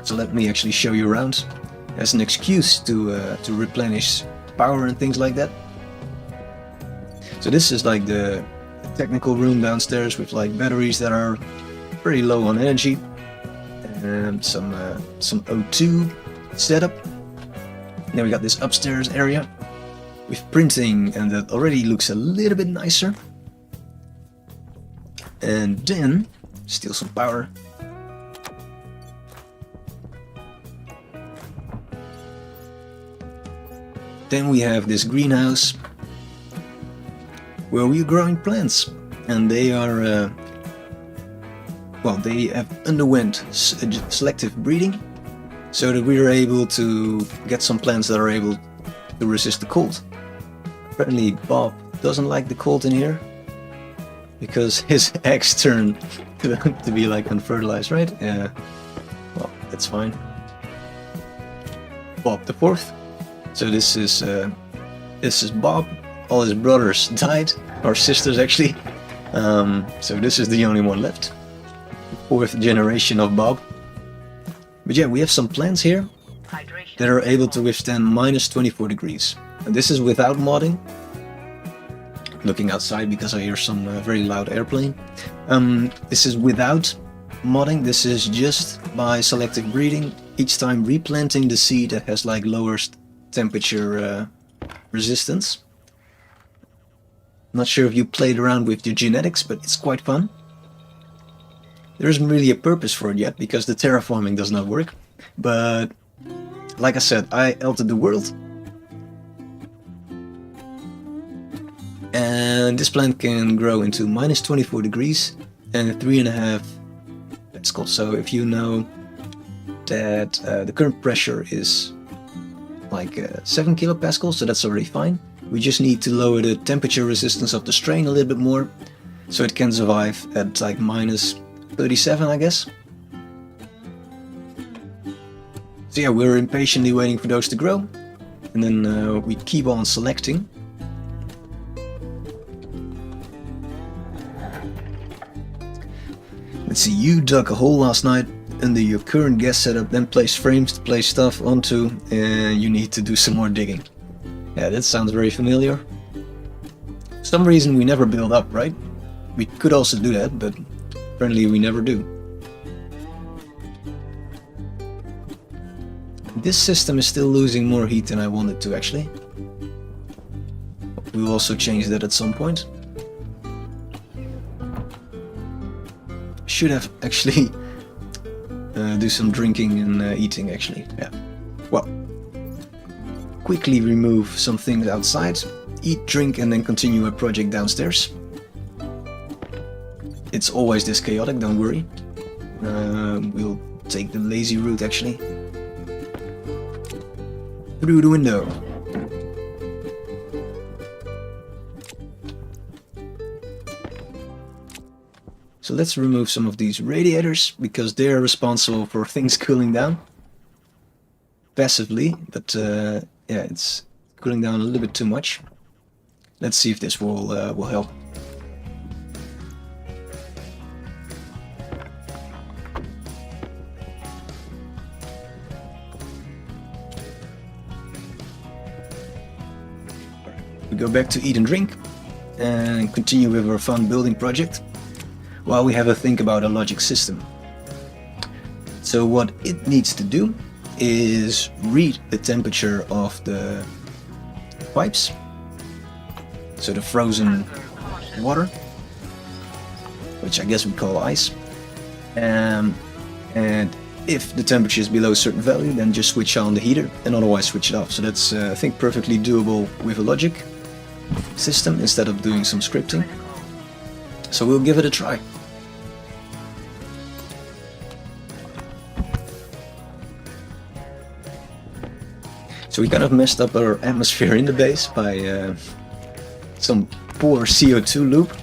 So let me actually show you around as an excuse to replenish power and things like that. So this is like the technical room downstairs with like batteries that are pretty low on energy and some O2 setup. Then we got this upstairs area with printing, and that already looks a little bit nicer. And then steal some power. Then we have this greenhouse where we're growing plants, and they are well, they have underwent selective breeding, so that we are able to get some plants that are able to resist the cold. Apparently Bob doesn't like the cold in here, because his eggs turn to be like unfertilized, right? Yeah, well, that's fine. Bob the fourth. So this is Bob. All his brothers died, or sisters actually. So this is the only one left. Fourth generation of Bob. But yeah, we have some plants here that are able to withstand minus 24 degrees. And this is without modding. Looking outside because I hear some very loud airplane. This is without modding. This is just by selective breeding. Each time replanting the seed that has like lowest temperature resistance. Not sure if you played around with your genetics, but it's quite fun. There isn't really a purpose for it yet because the terraforming does not work. But like I said, I altered the world. And this plant can grow into minus 24 degrees and 3.5 pascals. So if you know that the current pressure is like 7 kilopascals, so that's already fine. We just need to lower the temperature resistance of the strain a little bit more, so it can survive at like minus 37, I guess. So yeah, we're impatiently waiting for those to grow, and then we keep on selecting. Let's see, you dug a hole last night under your current gas setup, then place frames to place stuff onto, and you need to do some more digging. Yeah, that sounds very familiar. For some reason we never build up, right? We could also do that, but apparently we never do. This system is still losing more heat than I wanted to, actually. We will also change that at some point. Should have actually do some drinking and eating, actually. Yeah. Well, quickly remove some things outside, eat, drink, and then continue a project downstairs. It's always this chaotic, don't worry. We'll take the lazy route, actually. Through the window. So let's remove some of these radiators, because they're responsible for things cooling down. Passively, but yeah, it's cooling down a little bit too much. Let's see if this will help. We go back to eat and drink and continue with our fun building project while we have a think about a logic system. So what it needs to do is read the temperature of the pipes, so the frozen water, which I guess we call ice, and if the temperature is below a certain value, then just switch on the heater, and otherwise switch it off. So that's I think perfectly doable with a logic system instead of doing some scripting. So we'll give it a try. So we kind of messed up our atmosphere in the base by some poor CO2 loop.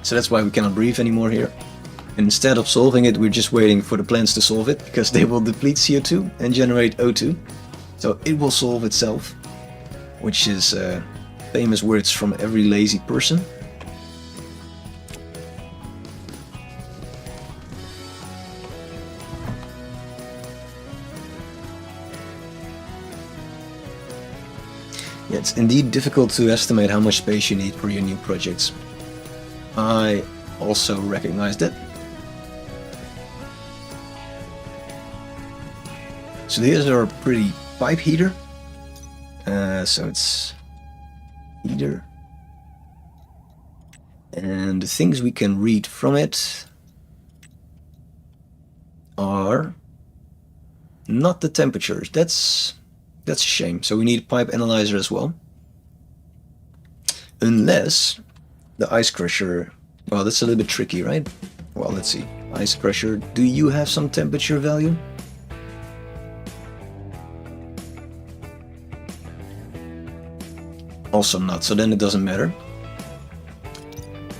So that's why we cannot breathe anymore here. And instead of solving it, we're just waiting for the plants to solve it, because they will deplete CO2 and generate O2. So it will solve itself, which is famous words from every lazy person. Yeah, it's indeed difficult to estimate how much space you need for your new projects. I also recognize that. So here's our pretty pipe heater. So it's heater. And the things we can read from it are not the temperatures. That's a shame. So we need a pipe analyzer as well. Unless the ice crusher. Well, that's a little bit tricky, right? Well, let's see. Ice crusher. Do you have some temperature value? Also not. So then it doesn't matter.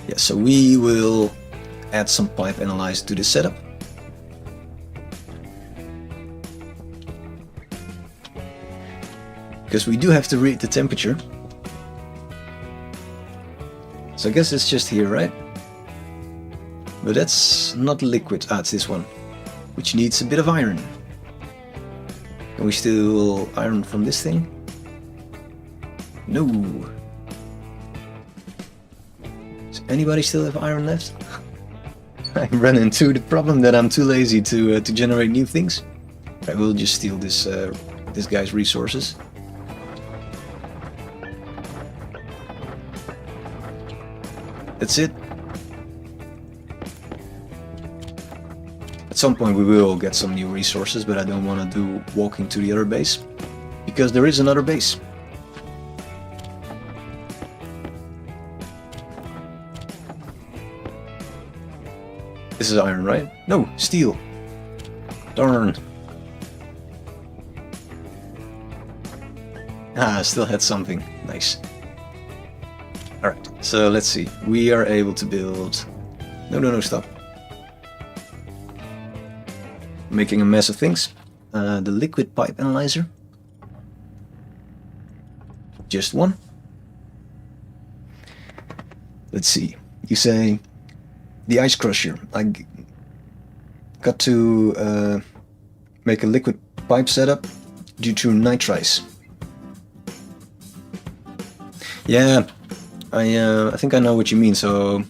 Yeah. So we will add some pipe analyzer to the setup. Because we do have to read the temperature. So I guess it's just here, right? But that's not liquid. Ah, it's this one. Which needs a bit of iron. Can we still iron from this thing? No. Does anybody still have iron left? I ran into the problem that I'm too lazy to generate new things. I will just steal this guy's resources. That's it. At some point we will get some new resources, but I don't want to do walking to the other base. Because there is another base. This is iron, right? No, steel. Darn. Ah, I still had something. Nice. Alright, so let's see. We are able to build... No, stop. Making a mess of things. The liquid pipe analyzer. Just one. Let's see. You say... The ice crusher. I got to make a liquid pipe setup due to nitrice. Yeah. I think I know what you mean. So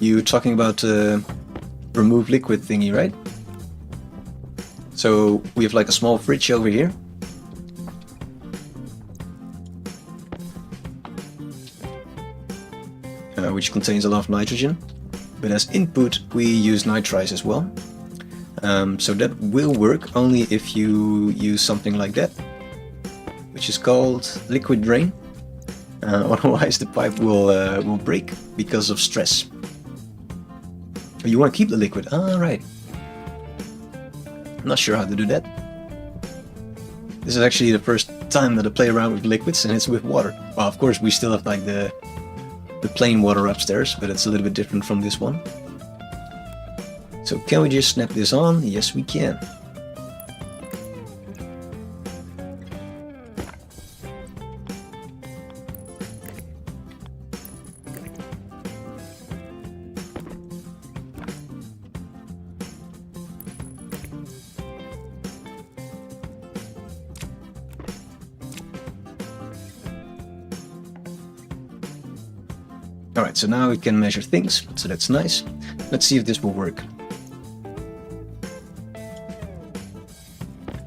you're talking about remove liquid thingy, right? So we have like a small fridge over here. Which contains a lot of nitrogen. But as input we use nitrice as well. So that will work only if you use something like that. Which is called liquid drain. Otherwise the pipe will break because of stress. You want to keep the liquid? Ah, right. I'm not sure how to do that. This is actually the first time that I play around with liquids, and it's with water. Well, of course we still have like the plain water upstairs, but it's a little bit different from this one. So can we just snap this on? Yes, we can. Alright, so now we can measure things, so that's nice. Let's see if this will work.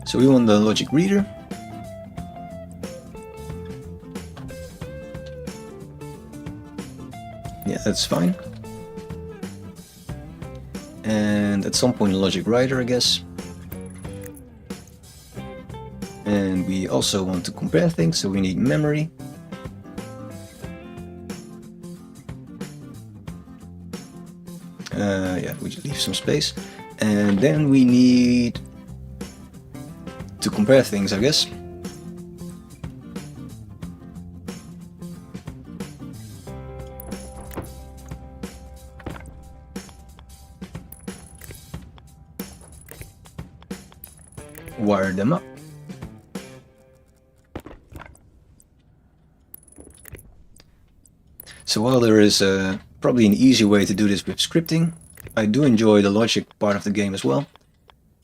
So we want the logic reader. Yeah, that's fine. And at some point a logic writer, I guess. And we also want to compare things, so we need memory. Yeah, we just leave some space. And then we need to compare things, I guess. Wire them up. So while there is probably an easy way to do this with scripting, I do enjoy the logic part of the game as well.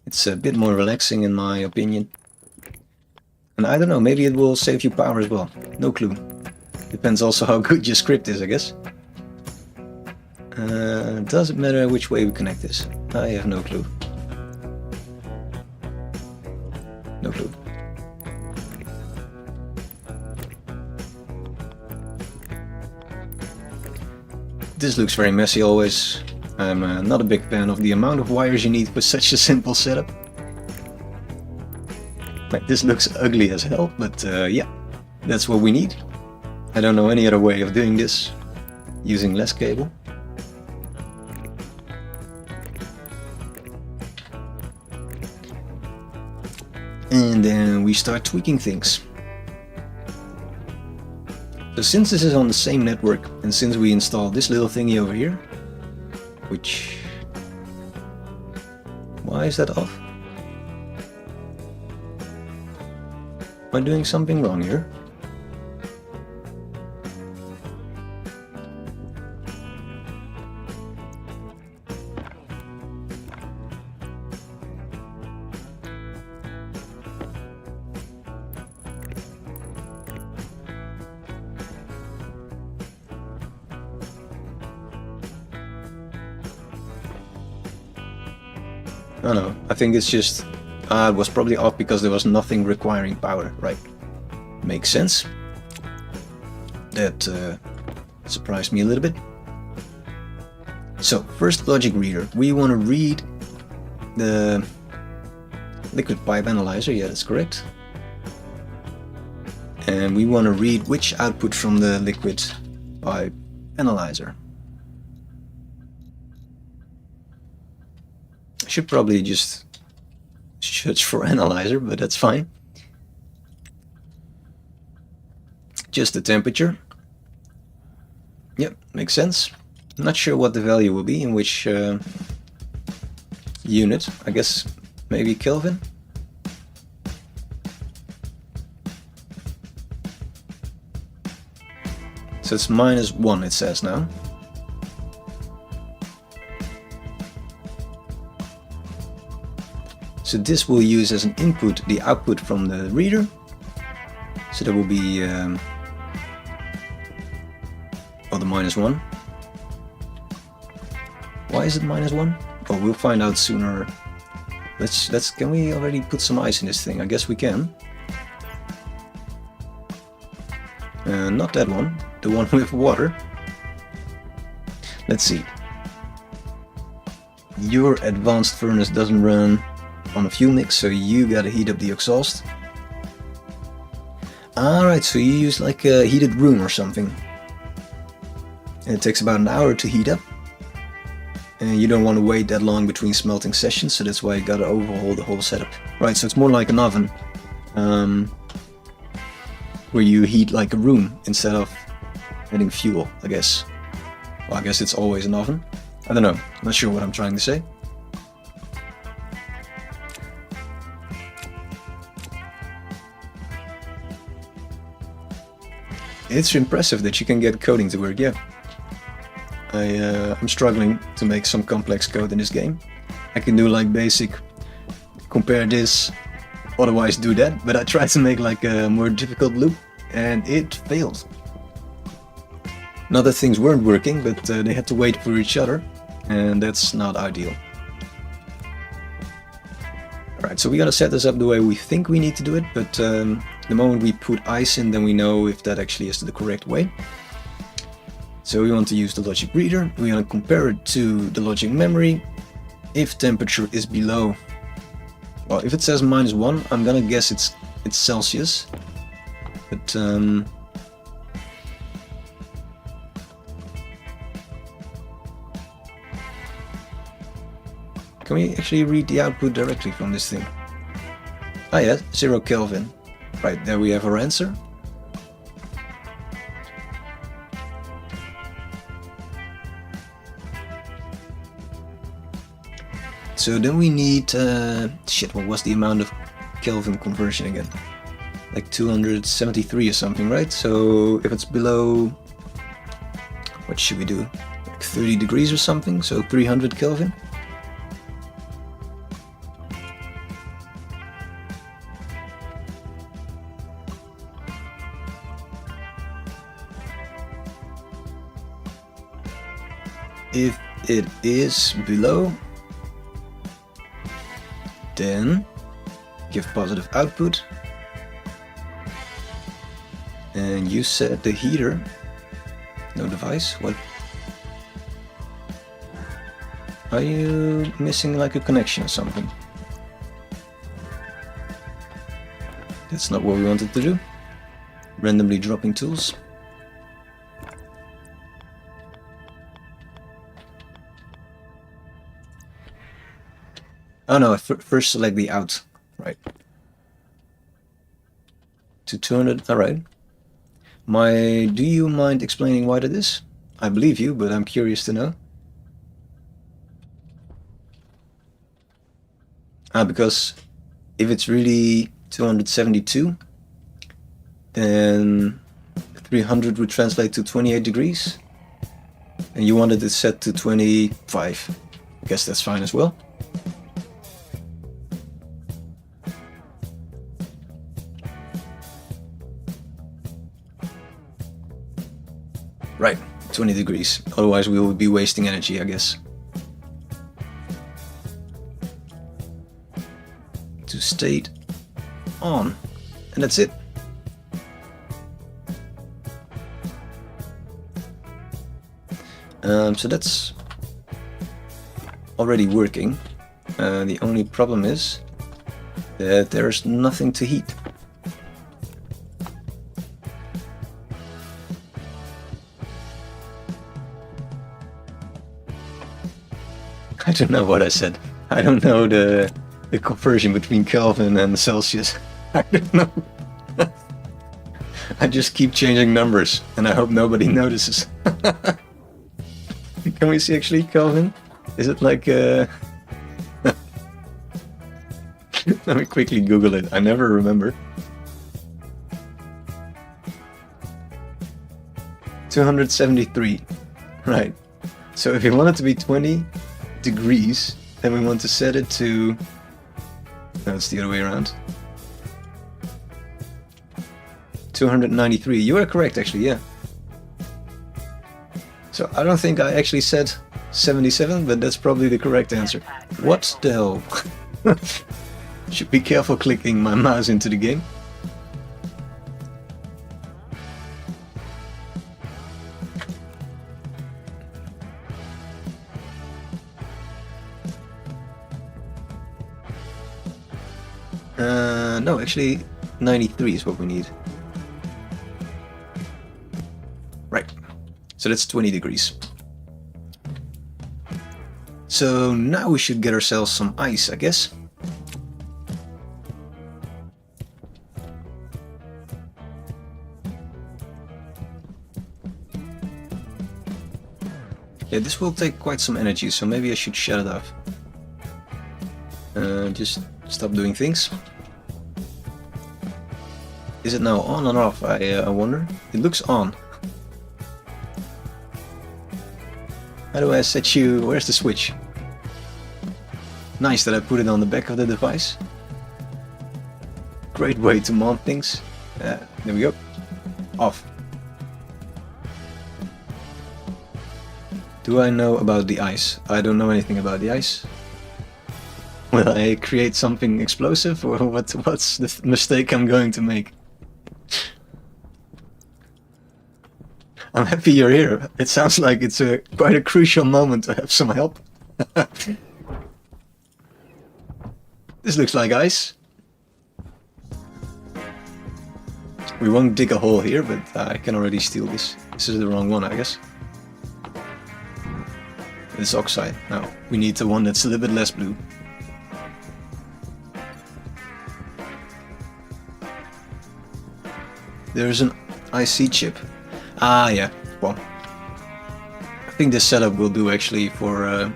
It's a bit more relaxing in my opinion. And I don't know, maybe it will save you power as well. No clue. Depends also how good your script is, I guess. Does it matter which way we connect this? I have no clue. No clue. This looks very messy always. I'm not a big fan of the amount of wires you need for such a simple setup. Like, this looks ugly as hell, but yeah, that's what we need. I don't know any other way of doing this using less cable. And then we start tweaking things. So since this is on the same network, and since we installed this little thingy over here, which... why is that off? Am I doing something wrong here? I don't know, I think it's just, it was probably off because there was nothing requiring power, right? Makes sense. That surprised me a little bit. So, first logic reader. We want to read the liquid pipe analyzer, yeah, that's correct. And we want to read which output from the liquid pipe analyzer. I should probably just search for analyzer, but that's fine. Just the temperature. Yep, makes sense. I'm not sure what the value will be in which unit. I guess maybe Kelvin. So it's -1, it says now. So this will use as an input the output from the reader. So that will be the -1. Why is it -1? Oh, we'll find out sooner. Can we already put some ice in this thing? I guess we can. Not that one, the one with water. Let's see. Your advanced furnace doesn't run on a fuel mix, so you gotta heat up the exhaust. Alright, so you use like a heated room or something. And it takes about an hour to heat up. And you don't want to wait that long between smelting sessions, so that's why you gotta overhaul the whole setup. Right, so it's more like an oven. Where you heat like a room instead of adding fuel, I guess. Well, I guess it's always an oven. I don't know, not sure what I'm trying to say. It's impressive that you can get coding to work, yeah. I'm struggling to make some complex code in this game. I can do like basic, compare this, otherwise do that, but I tried to make like a more difficult loop and it failed. Not that things weren't working, but they had to wait for each other, and that's not ideal. Alright, so we gotta set this up the way we think we need to do it, but the moment we put ice in, then we know if that actually is the correct way. So we want to use the logic reader, we want to compare it to the logic memory. If temperature is below, well, if it says -1, I'm gonna guess it's Celsius. But can we actually read the output directly from this thing? Ah yeah, 0 Kelvin. Right, there we have our answer. So then we need, shit, what was the amount of Kelvin conversion again? Like 273 or something, right? So if it's below, what should we do? Like 30 degrees or something, so 300 Kelvin. If it is below, then give positive output. And you set the heater. No device. What? Are you missing like a connection or something? That's not what we wanted to do. Randomly dropping tools. Oh no, first select the out. Right. To 200, alright. Do you mind explaining why that is? I believe you, but I'm curious to know. Because if it's really 272, then 300 would translate to 28 degrees. And you wanted it set to 25. I guess that's fine as well. Right, 20 degrees. Otherwise we would be wasting energy, I guess. To state on. And that's it. So that's already working. The only problem is that there's nothing to heat. I don't know what I said. I don't know the conversion between Kelvin and Celsius. I don't know. I just keep changing numbers and I hope nobody notices. Can we see actually Kelvin? Is it like let me quickly Google it. I never remember. 273. Right. So if you want it to be 20 degrees, then we want to set it to... No, it's the other way around. 293. You are correct, actually, yeah. So I don't think I actually said 77, but that's probably the correct answer. What the hell? Should be careful clicking my mouse into the game. No, actually 93 is what we need. Right. So that's 20 degrees. So now we should get ourselves some ice, I guess. Yeah, this will take quite some energy, so maybe I should shut it off. Just stop doing things. Is it now on or off? I wonder. It looks on. How do I set you? Where's the switch? Nice that I put it on the back of the device. Great way to mount things. There we go. Off. Do I know about the ice? I don't know anything about the ice. Will I create something explosive, or what's the mistake I'm going to make? I'm happy you're here. It sounds like it's quite a crucial moment to have some help. This looks like ice. We won't dig a hole here, but I can already steal this. This is the wrong one, I guess. It's oxide. No, we need the one that's a little bit less blue. There's an IC chip. Ah, yeah. Well, I think this setup will do actually for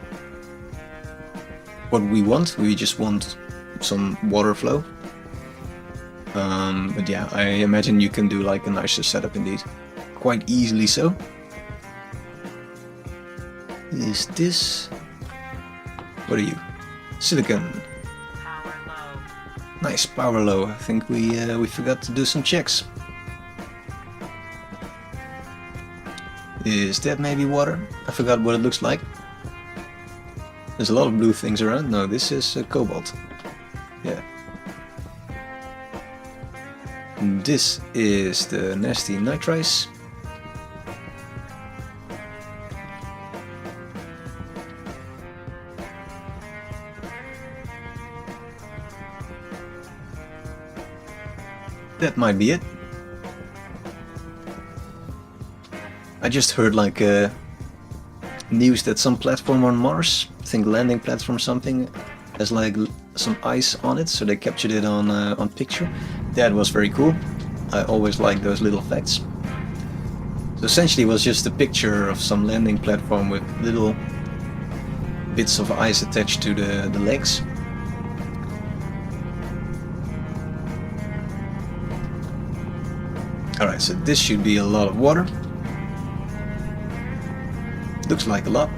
what we want. We just want some water flow. But yeah, I imagine you can do like a nicer setup indeed. Quite easily so. Is this... What are you? Silicon. Power low. Nice, power low. I think we forgot to do some checks. Is that maybe water? I forgot what it looks like. There's a lot of blue things around. No, this is cobalt. Yeah. And this is the nasty nitrice. That might be it. I just heard like news that some platform on Mars, I think landing platform something, has like some ice on it, so they captured it on picture. That was very cool. I always like those little facts. So essentially it was just a picture of some landing platform with little bits of ice attached to the legs. Alright, so this should be a lot of water. Looks like a lot.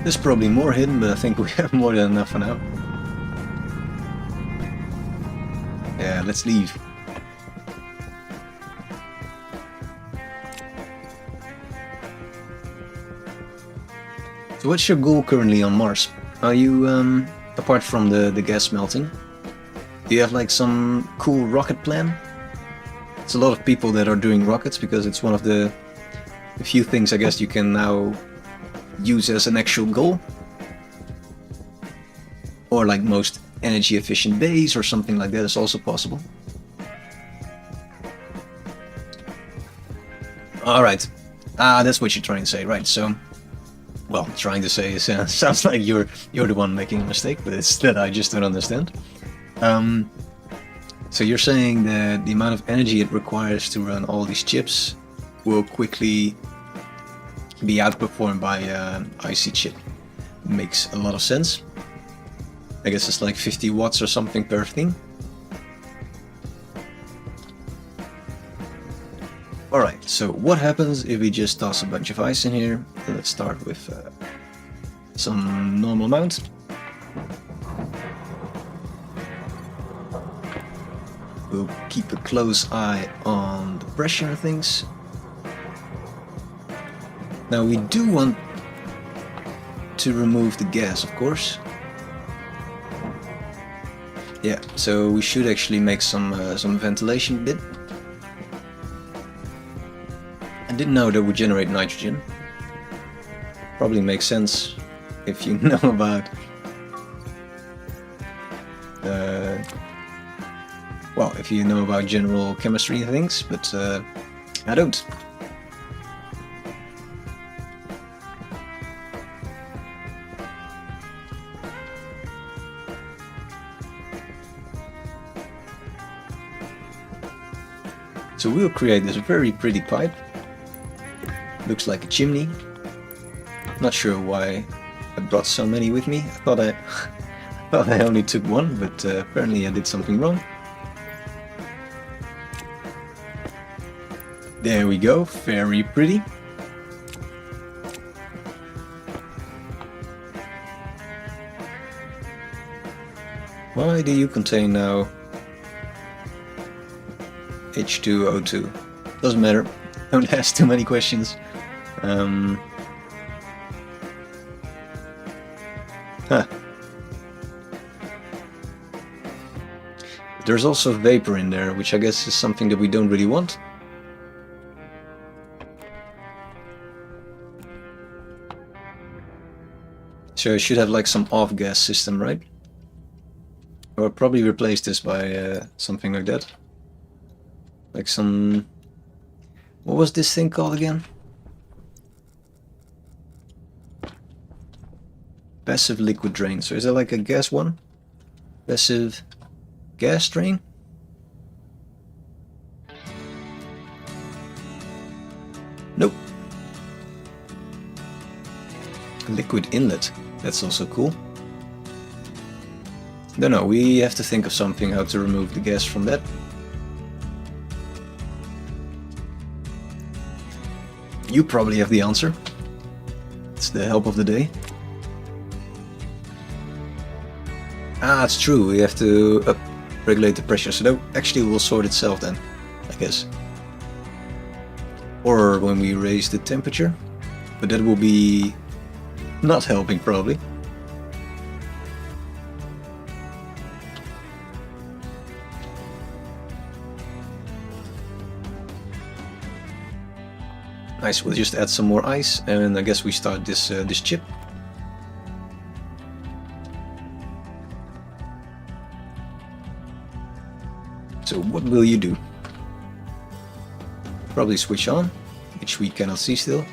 There's probably more hidden, but I think we have more than enough for now. Yeah, let's leave. So what's your goal currently on Mars? Are you, apart from the gas melting, do you have like some cool rocket plan? It's a lot of people that are doing rockets because it's one of the few things I guess you can now use as an actual goal. Or like most energy efficient base or something like that is also possible. Alright, that's what you're trying to say, right? So, well, trying to say is, sounds like you're the one making a mistake, but it's that I just don't understand. So you're saying that the amount of energy it requires to run all these chips will quickly be outperformed by IC chip. Makes a lot of sense. I guess it's like 50 watts or something per thing. Alright, so what happens if we just toss a bunch of ice in here? Let's start with some normal amount. We'll keep a close eye on the pressure and things. Now we do want to remove the gas, of course. Yeah, so we should actually make some ventilation bit. I didn't know that would generate nitrogen. Probably makes sense if you know about well, if you know about general chemistry and things, but I don't. So we'll create this very pretty pipe. Looks like a chimney. Not sure why I brought so many with me. I thought I only took one, but apparently I did something wrong. There we go, very pretty. Why do you contain now H2O2? Doesn't matter, don't ask too many questions. There's also vapor in there, which I guess is something that we don't really want. So I should have like some off-gas system, right? Or probably replace this by something like that. Like some... What was this thing called again? Passive liquid drain. So is that like a gas one? Passive gas drain? Nope. Liquid inlet. That's also cool. Don't know, we have to think of something how to remove the gas from that. You probably have the answer. It's the help of the day. Ah, it's true, we have to regulate the pressure, so that actually will sort itself then, I guess. Or when we raise the temperature, but that will be not helping probably. Nice, we'll just add some more ice and I guess we start this this chip. So what will you do? Probably switch on, which we cannot see still.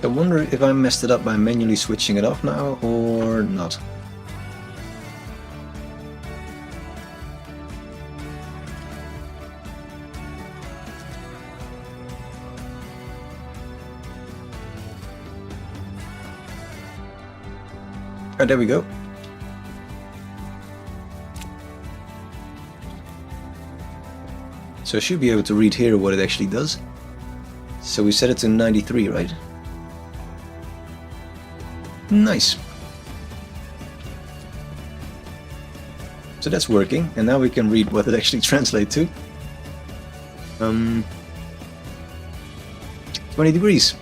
I wonder if I messed it up by manually switching it off now or not. Oh, there we go. So I should be able to read here what it actually does. So we set it to 93, right? Nice. So that's working, and now we can read what it actually translates to. 20 degrees.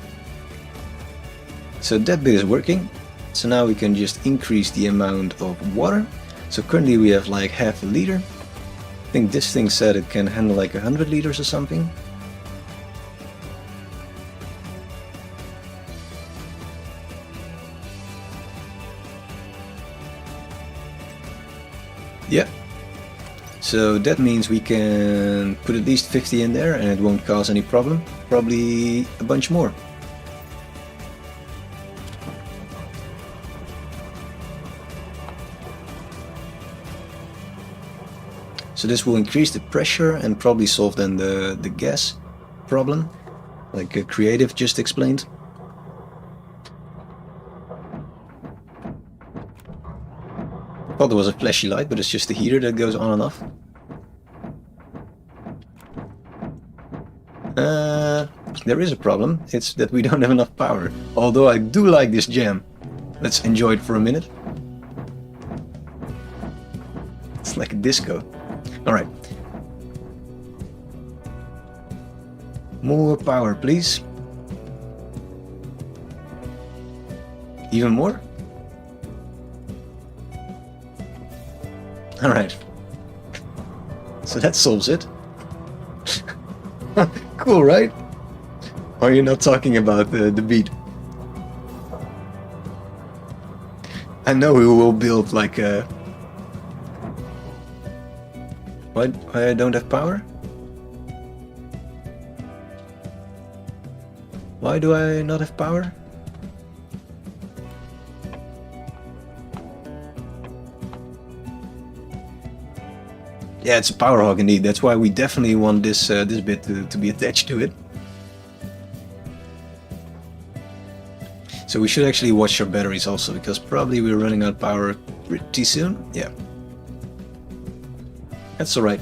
So that bit is working. So now we can just increase the amount of water. So currently we have like half a liter. I think this thing said it can handle like 100 liters or something. Yeah. So that means we can put at least 50 in there and it won't cause any problem. Probably a bunch more. So this will increase the pressure and probably solve then the gas problem, like Creative just explained. Thought there was a flashy light, but it's just the heater that goes on and off. There is a problem, it's that we don't have enough power. Although I do like this jam. Let's enjoy it for a minute. It's like a disco. Alright. More power, please. Even more? Alright. So that solves it. Cool, right? Or you're not talking about the beat? I know we will build like a... Why I don't have power? Why do I not have power? Yeah, it's a power hog indeed. That's why we definitely want this this bit to be attached to it. So we should actually watch our batteries also, because probably we're running out of power pretty soon. Yeah. That's alright.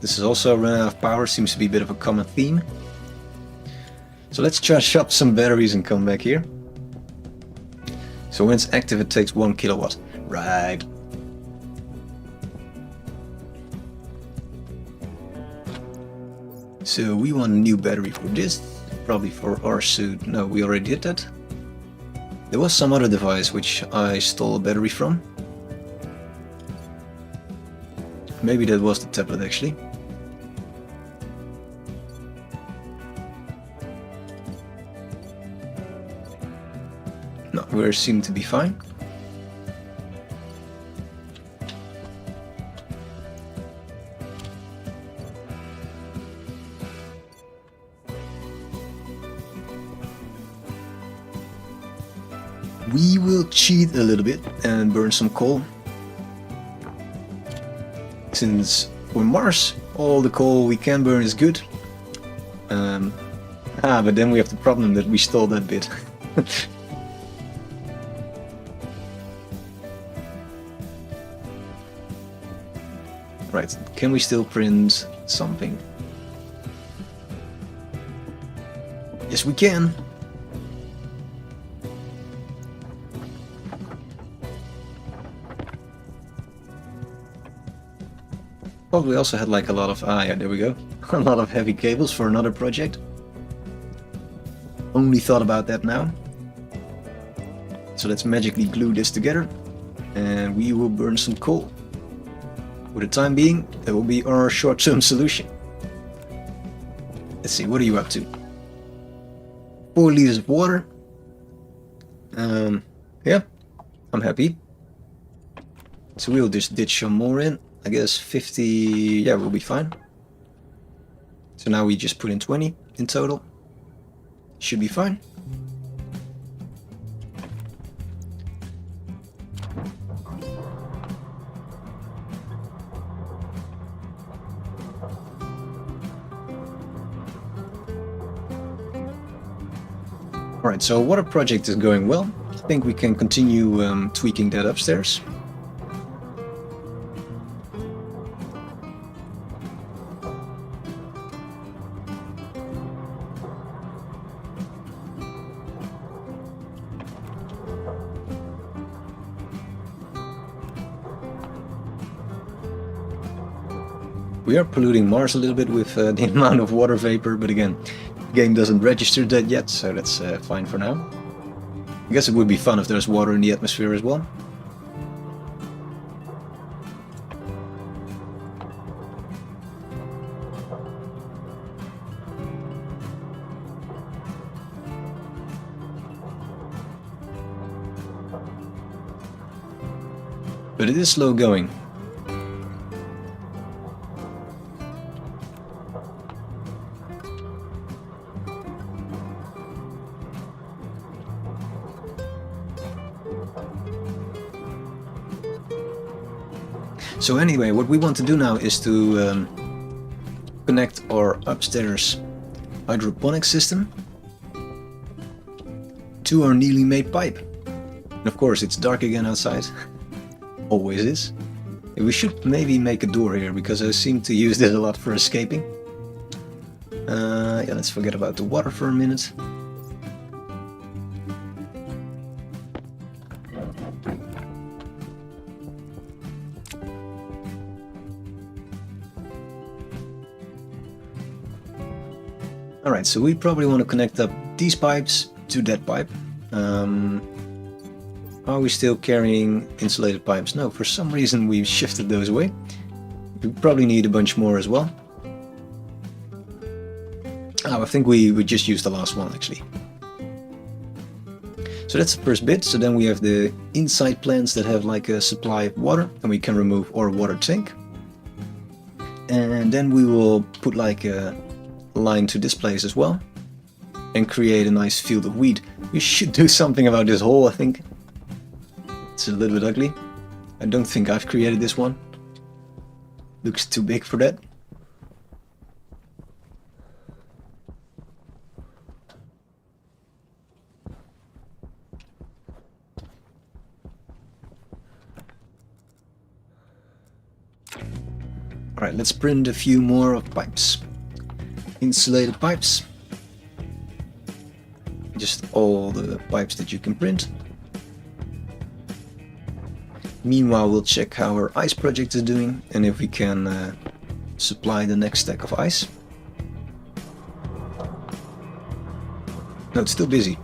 This is also running out of power, seems to be a bit of a common theme. So let's charge up some batteries and come back here. So when it's active it takes 1 kilowatt. Right. So we want a new battery for this, probably for our suit. No, we already did that. There was some other device which I stole a battery from. Maybe that was the tablet actually. No, we seem to be fine. We will cheat a little bit and burn some coal. Since for Mars, all the coal we can burn is good. But then we have the problem that we stole that bit. Right, can we still print something? Yes, we can. Oh, we also had like a lot of, yeah, there we go. A lot of heavy cables for another project. Only thought about that now. So let's magically glue this together and we will burn some coal. For the time being, that will be our short-term solution. Let's see, what are you up to? 4 liters of water. Yeah, I'm happy. So we'll just ditch some more in. I guess 50, yeah, we'll be fine. So now we just put in 20 in total. Should be fine. Alright, so water project is going well. I think we can continue tweaking that upstairs. We are polluting Mars a little bit with the amount of water vapor, but again, the game doesn't register that yet, so that's fine for now. I guess it would be fun if there's water in the atmosphere as well. But it is slow going. So anyway, what we want to do now is to connect our upstairs hydroponic system to our newly made pipe. And of course it's dark again outside, always is. And we should maybe make a door here because I seem to use this a lot for escaping. Yeah, let's forget about the water for a minute. Alright, so we probably want to connect up these pipes to that pipe. Are we still carrying insulated pipes? No, for some reason we've shifted those away. We probably need a bunch more as well. Oh, I think we would just use the last one actually. So that's the first bit. So then we have the inside plants that have like a supply of water, and we can remove our water tank. And then we will put like a line to this place as well and create a nice field of wheat. We should do something about this hole, I think. It's a little bit ugly. I don't think I've created this one. Looks too big for that. Alright, let's print a few more of pipes. Insulated pipes. Just all the pipes that you can print. Meanwhile, we'll check how our ice project is doing and if we can supply the next stack of ice. No, it's still busy.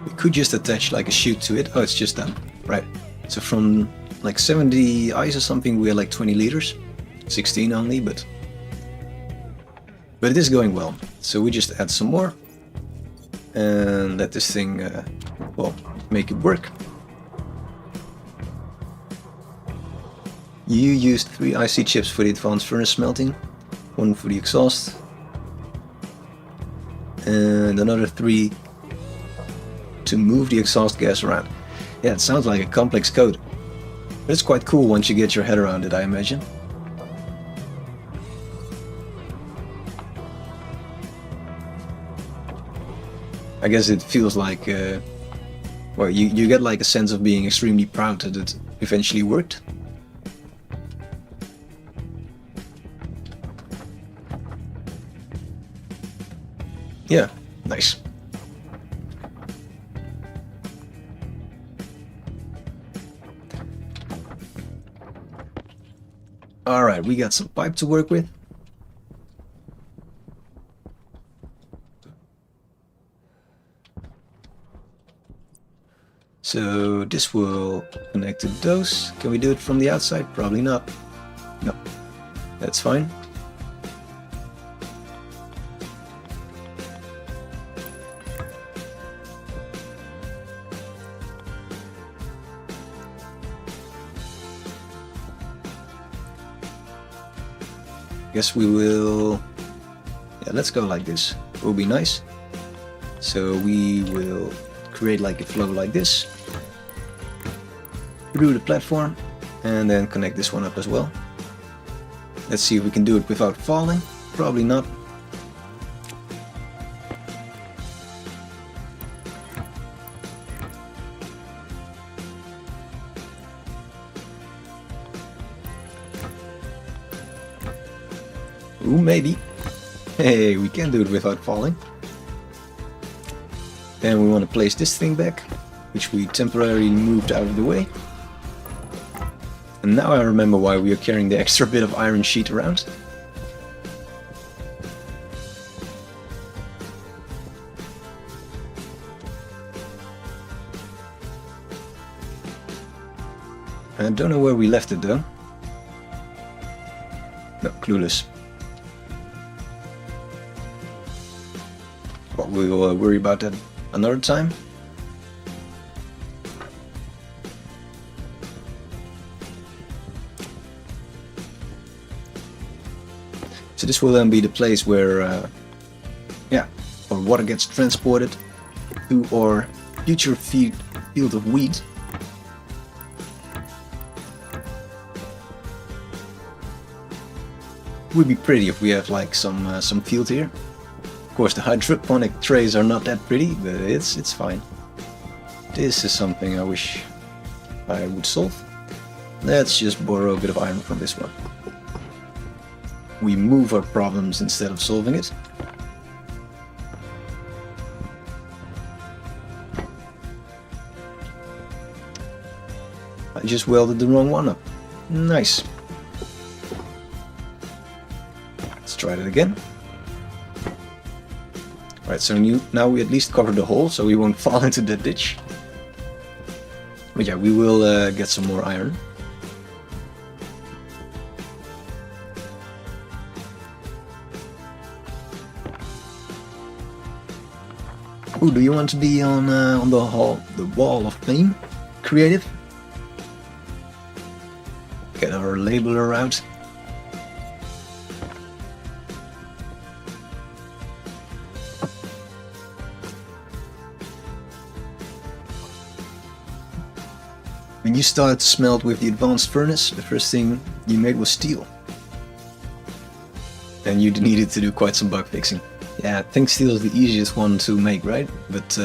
We could just attach like a chute to it. Oh, it's just done. Right. So from like 70 ice or something, we are like 20 liters. 16 only, but it is going well. So we just add some more and let this thing, well, make it work. You used 3 IC chips for the advanced furnace smelting, 1 for the exhaust, and another 3 to move the exhaust gas around. Yeah, it sounds like a complex code, but it's quite cool once you get your head around it, I imagine. I guess it feels like, well, you get like a sense of being extremely proud that it eventually worked. Yeah, nice. Alright, we got some pipe to work with. So this will connect to those. Can we do it from the outside? Probably not. No, that's fine. Guess we will, yeah, let's go like this. It will be nice. So we will create like a flow like this through the platform and then connect this one up as well. Let's see if we can do it without falling. Probably not. Ooh, maybe. Hey, we can do it without falling. Then we want to place this thing back, which we temporarily moved out of the way. And now I remember why we are carrying the extra bit of iron sheet around. I don't know where we left it though. No, clueless. But we will worry about that another time. So this will then be the place where, yeah, our water gets transported to our future field of wheat. Would be pretty if we have like some field here. Of course, the hydroponic trays are not that pretty, but it's fine. This is something I wish I would solve. Let's just borrow a bit of iron from this one. We move our problems instead of solving it. I just welded the wrong one up. Nice. Let's try that again. Alright, so now we at least covered the hole, so we won't fall into the ditch. But yeah, we will get some more iron. Ooh, do you want to be on the wall of fame? Creative? Get our labeler out. When you started to smelt with the advanced furnace, the first thing you made was steel. And you needed to do quite some bug fixing. Yeah, I think steel is the easiest one to make, right? But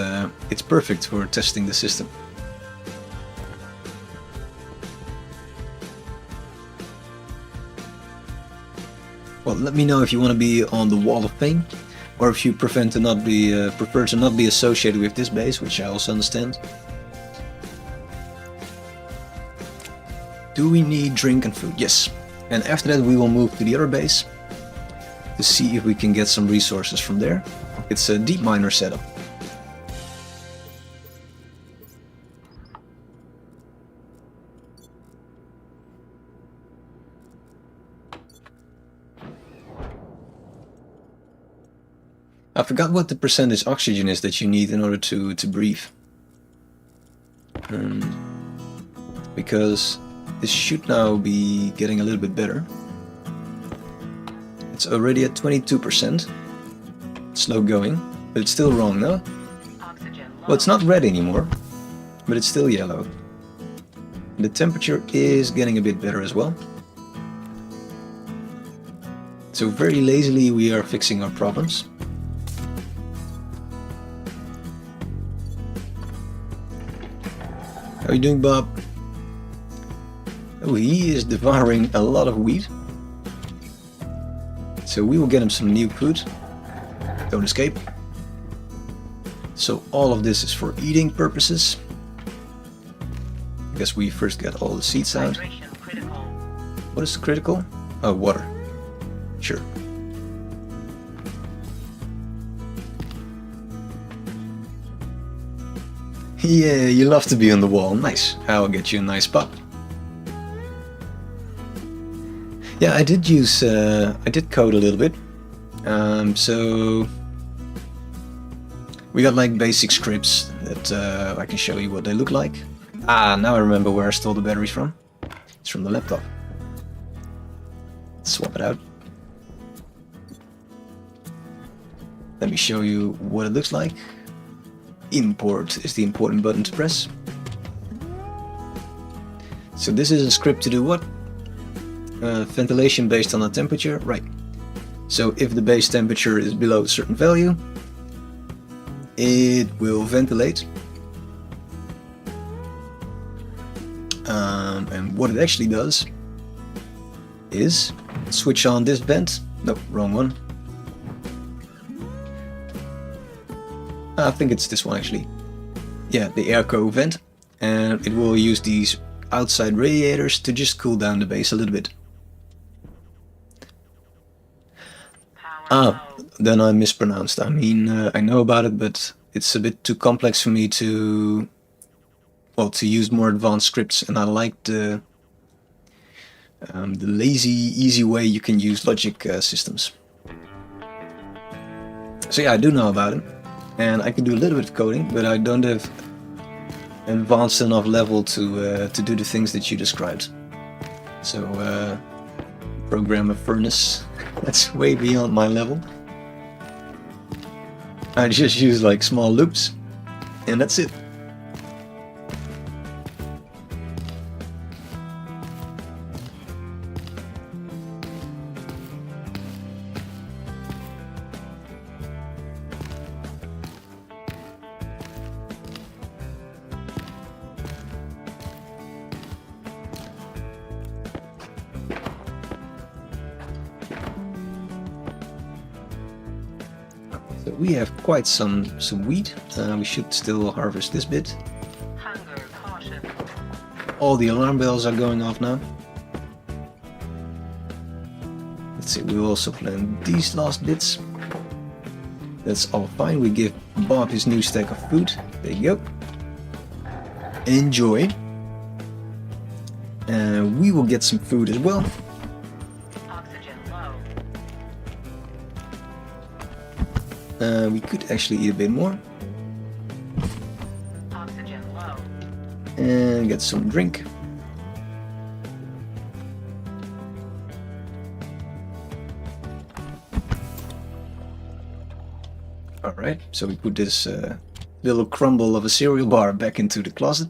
it's perfect for testing the system. Well, let me know if you want to be on the Wall of Fame, or if you prefer to not be associated with this base, which I also understand. Do we need drink and food? Yes. And after that we will move to the other base to see if we can get some resources from there. It's a deep miner setup. I forgot what the percentage oxygen is that you need in order to breathe. Because this should now be getting a little bit better. It's already at 22%. Slow going, but it's still wrong now. Well, it's not red anymore, but it's still yellow. The temperature is getting a bit better as well. So very lazily we are fixing our problems. How are you doing, Bob? Oh, he is devouring a lot of wheat. So we will get him some new food. Don't escape. So all of this is for eating purposes. I guess we first get all the seeds out. Hydration critical. What is the critical? Oh, water. Sure. Yeah, you love to be on the wall. Nice. I'll get you a nice spot. Yeah, I did use, I did code a little bit. So we got like basic scripts that I can show you what they look like. Ah, now I remember where I stole the batteries from. It's from the laptop. Swap it out. Let me show you what it looks like. Import is the important button to press. So this is a script to do what? Ventilation based on the temperature, right. So if the base temperature is below a certain value, it will ventilate. And what it actually does is switch on this vent. No, wrong one. I think it's this one actually. Yeah, the airco vent. And it will use these outside radiators to just cool down the base a little bit. Ah, then I mispronounced. I mean, I know about it, but it's a bit too complex for me to, well, to use more advanced scripts, and I like the lazy, easy way you can use logic systems. So yeah, I do know about it, and I can do a little bit of coding, but I don't have advanced enough level to do the things that you described. So program a furnace. That's way beyond my level. I just use like small loops, and that's it. So we have quite some wheat. We should still harvest this bit. Hunger caution. All the alarm bells are going off now. Let's see, we will also plant these last bits. That's all fine. We give Bob his new stack of food. There you go. Enjoy. We will get some food as well. Oxygen low. We could actually eat a bit more. Oxygen low. And get some drink. Alright, so we put this little crumble of a cereal bar back into the closet.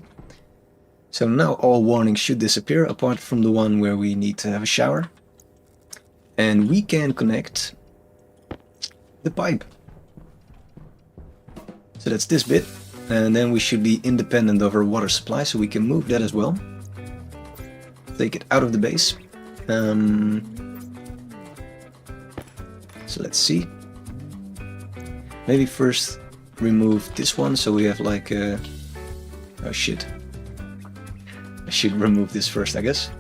So now all warnings should disappear, apart from the one where we need to have a shower. And we can connect the pipe. So that's this bit, and then we should be independent of our water supply, so we can move that as well. Take it out of the base. So let's see. Maybe first remove this one, so we have like a... Oh shit. I should remove this first, I guess.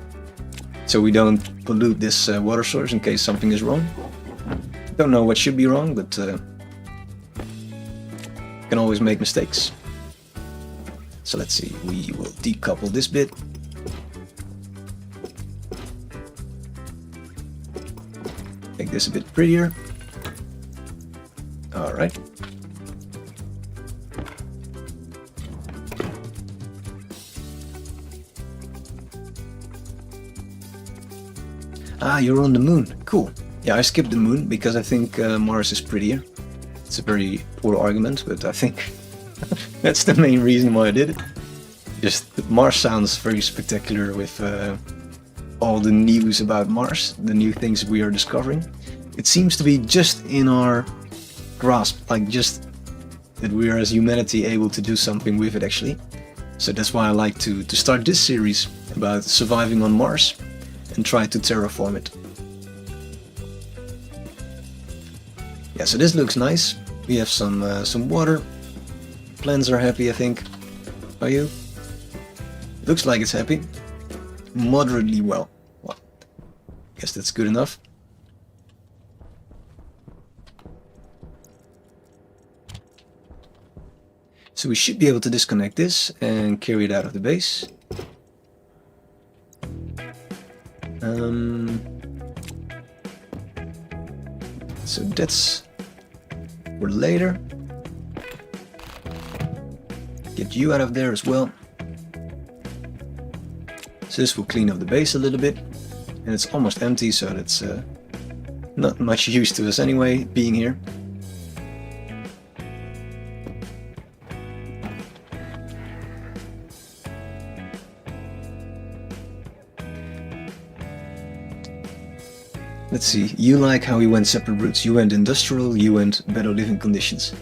So we don't pollute this water source in case something is wrong. Don't know what should be wrong, but can always make mistakes. So let's see, we will decouple this bit. Make this a bit prettier. Alright. Ah, you're on the moon. Cool. Yeah, I skipped the moon because I think Mars is prettier. It's a very poor argument, but I think that's the main reason why I did it. Just Mars sounds very spectacular with all the news about Mars, the new things we are discovering. It seems to be just in our grasp, like just that we are as humanity able to do something with it actually. So that's why I like to start this series about surviving on Mars and try to terraform it. Yeah, so this looks nice. We have some water. Plants are happy, I think. Are you? Looks like it's happy. Moderately well. Well, guess that's good enough. So we should be able to disconnect this and carry it out of the base. So that's for later. Get you out of there as well. So this will clean up the base a little bit. And it's almost empty, so that's not much use to us anyway, being here. Let's see, you like how we went separate routes. You went industrial, you went better living conditions.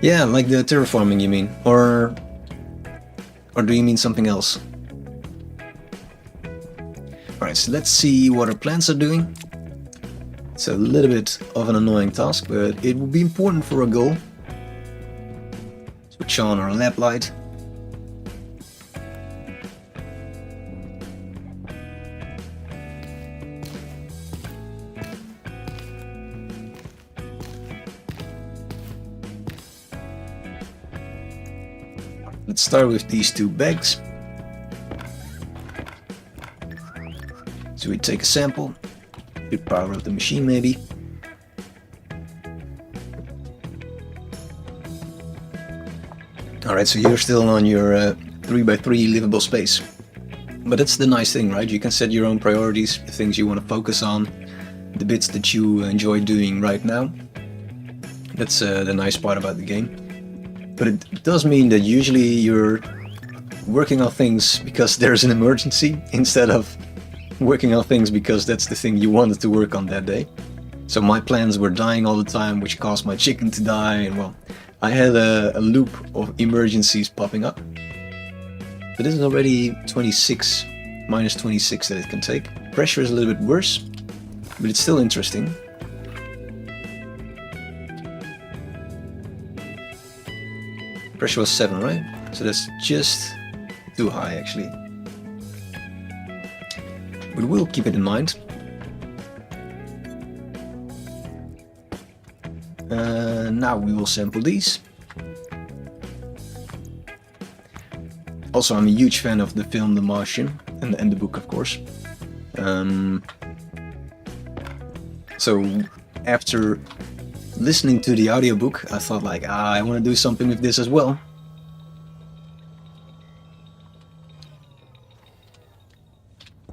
Yeah, like the terraforming you mean, or do you mean something else? Alright, so let's see what our plants are doing. It's a little bit of an annoying task, but it will be important for a goal. Switch on our lab light. Let's start with these two bags. So we take a sample, good power of the machine maybe. Alright, so you're still on your 3x3 livable space. But that's the nice thing, right? You can set your own priorities, the things you want to focus on, the bits that you enjoy doing right now. That's the nice part about the game. But it does mean that usually you're working on things because there's an emergency instead of working on things because that's the thing you wanted to work on that day. So my plans were dying all the time, which caused my chicken to die, and well, I had a loop of emergencies popping up. But this is already 26, minus 26 that it can take. Pressure is a little bit worse, but it's still interesting. Pressure was 7, right? So that's just too high actually. But we'll keep it in mind. Now we will sample these. Also, I'm a huge fan of the film The Martian and the book, of course. So after listening to the audiobook, I thought like, I want to do something with this as well.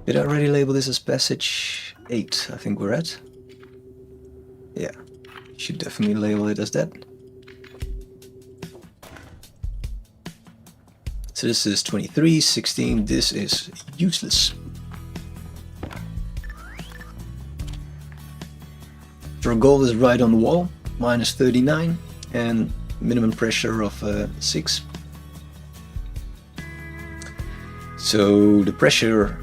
Did I already label this as passage 8? I think we're at. Yeah, should definitely label it as that. So this is 23, 16, this is useless. So our goal is right on the wall, minus 39, and minimum pressure of 6. So the pressure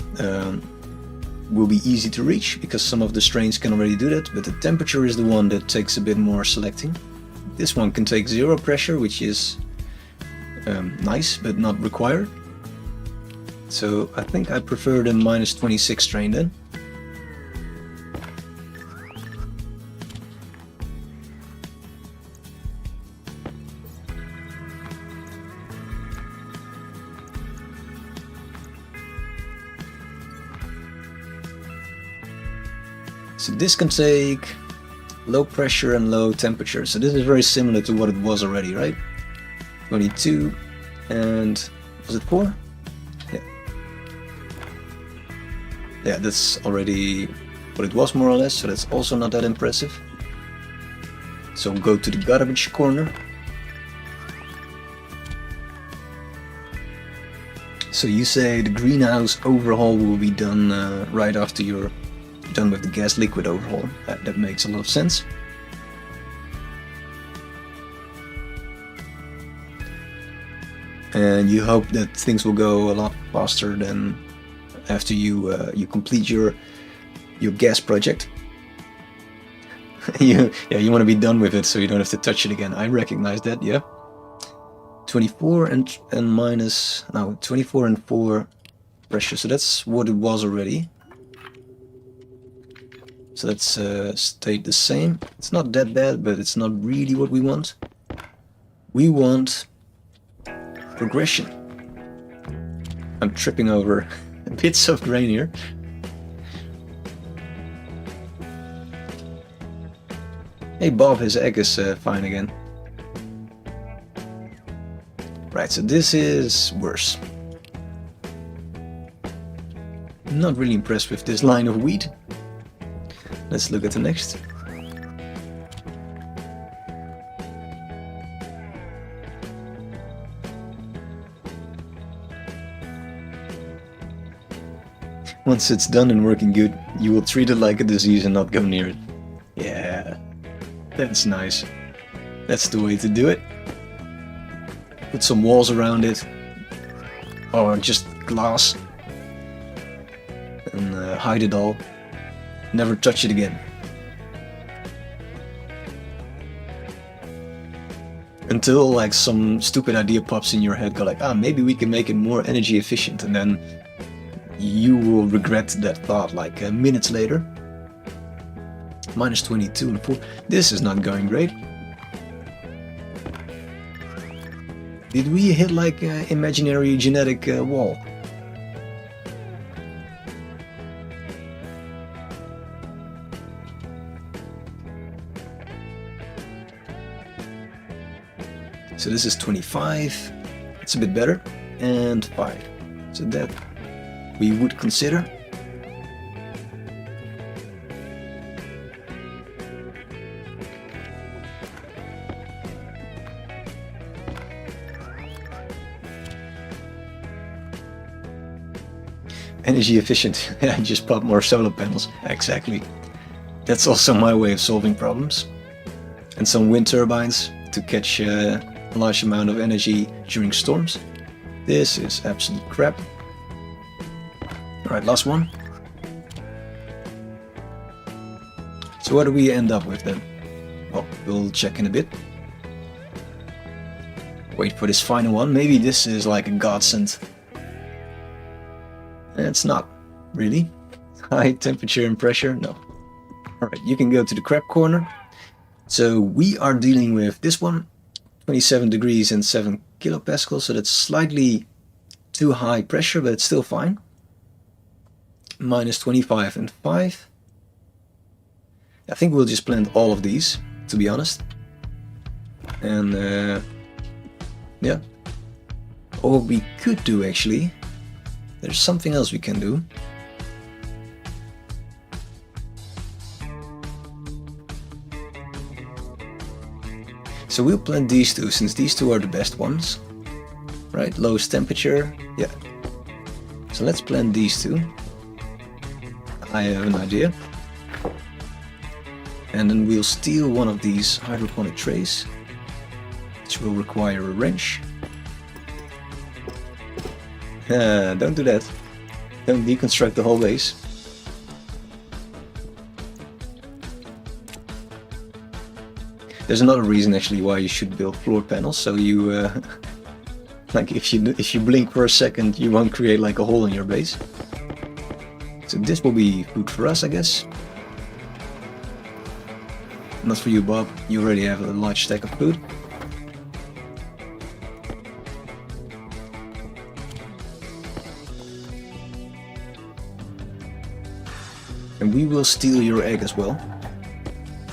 will be easy to reach because some of the strains can already do that, but the temperature is the one that takes a bit more selecting. This one can take 0 pressure, which is nice, but not required. So I think I prefer the minus 26 strain then. So this can take low pressure and low temperature. So this is very similar to what it was already, right? 22 and was it 4? Yeah. Yeah, that's already what it was more or less, so that's also not that impressive. So go to the garbage corner. So you say the greenhouse overhaul will be done right after you're done with the gas liquid overhaul. That makes a lot of sense. and you hope that things will go a lot faster than after you complete your gas project. you want to be done with it so you don't have to touch it again. I recognize that. Yeah. 24 and minus, no, 24 and 4 pressure, so that's what it was already. So let's stay the same. It's not that bad, but it's not really what we want. We want progression. I'm tripping over bits of grain here. Hey Bob, his egg is fine again. Right, so this is worse. Not really impressed with this line of wheat. Let's look at the next. Once it's done and working good, you will treat it like a disease and not go near it. Yeah, that's nice. That's the way to do it. Put some walls around it, or just glass, and hide it all. Never touch it again. Until like some stupid idea pops in your head, go like, maybe we can make it more energy efficient, and then you will regret that thought like minutes later. Minus 22 and 4. This is not going great. Did we hit like an imaginary genetic wall? So this is 25, it's a bit better, and 5. So that we would consider. Energy efficient. I just pop more solar panels. Exactly. That's also my way of solving problems. And some wind turbines to catch a large amount of energy during storms. This is absolute crap. Alright, last one. So what do we end up with then? Well, we'll check in a bit. Wait for this final one. Maybe this is like a godsend. It's not, really. High temperature and pressure, no. Alright, you can go to the crap corner. So we are dealing with this one. 27 degrees and 7 kilopascals, so that's slightly too high pressure, but it's still fine. Minus 25 and 5. I think we'll just plant all of these, to be honest. And yeah. Or we could do actually, there's something else we can do. So we'll plant these two, since these two are the best ones. Right, lowest temperature, yeah. So let's plant these two. I have an idea. And then we'll steal one of these hydroponic trays, which will require a wrench. Don't do that. Don't deconstruct the whole base. There's another reason actually why you should build floor panels, so you like if you blink for a second, you won't create like a hole in your base. So this will be food for us, I guess. Not for you, Bob. You already have a large stack of food. And we will steal your egg as well.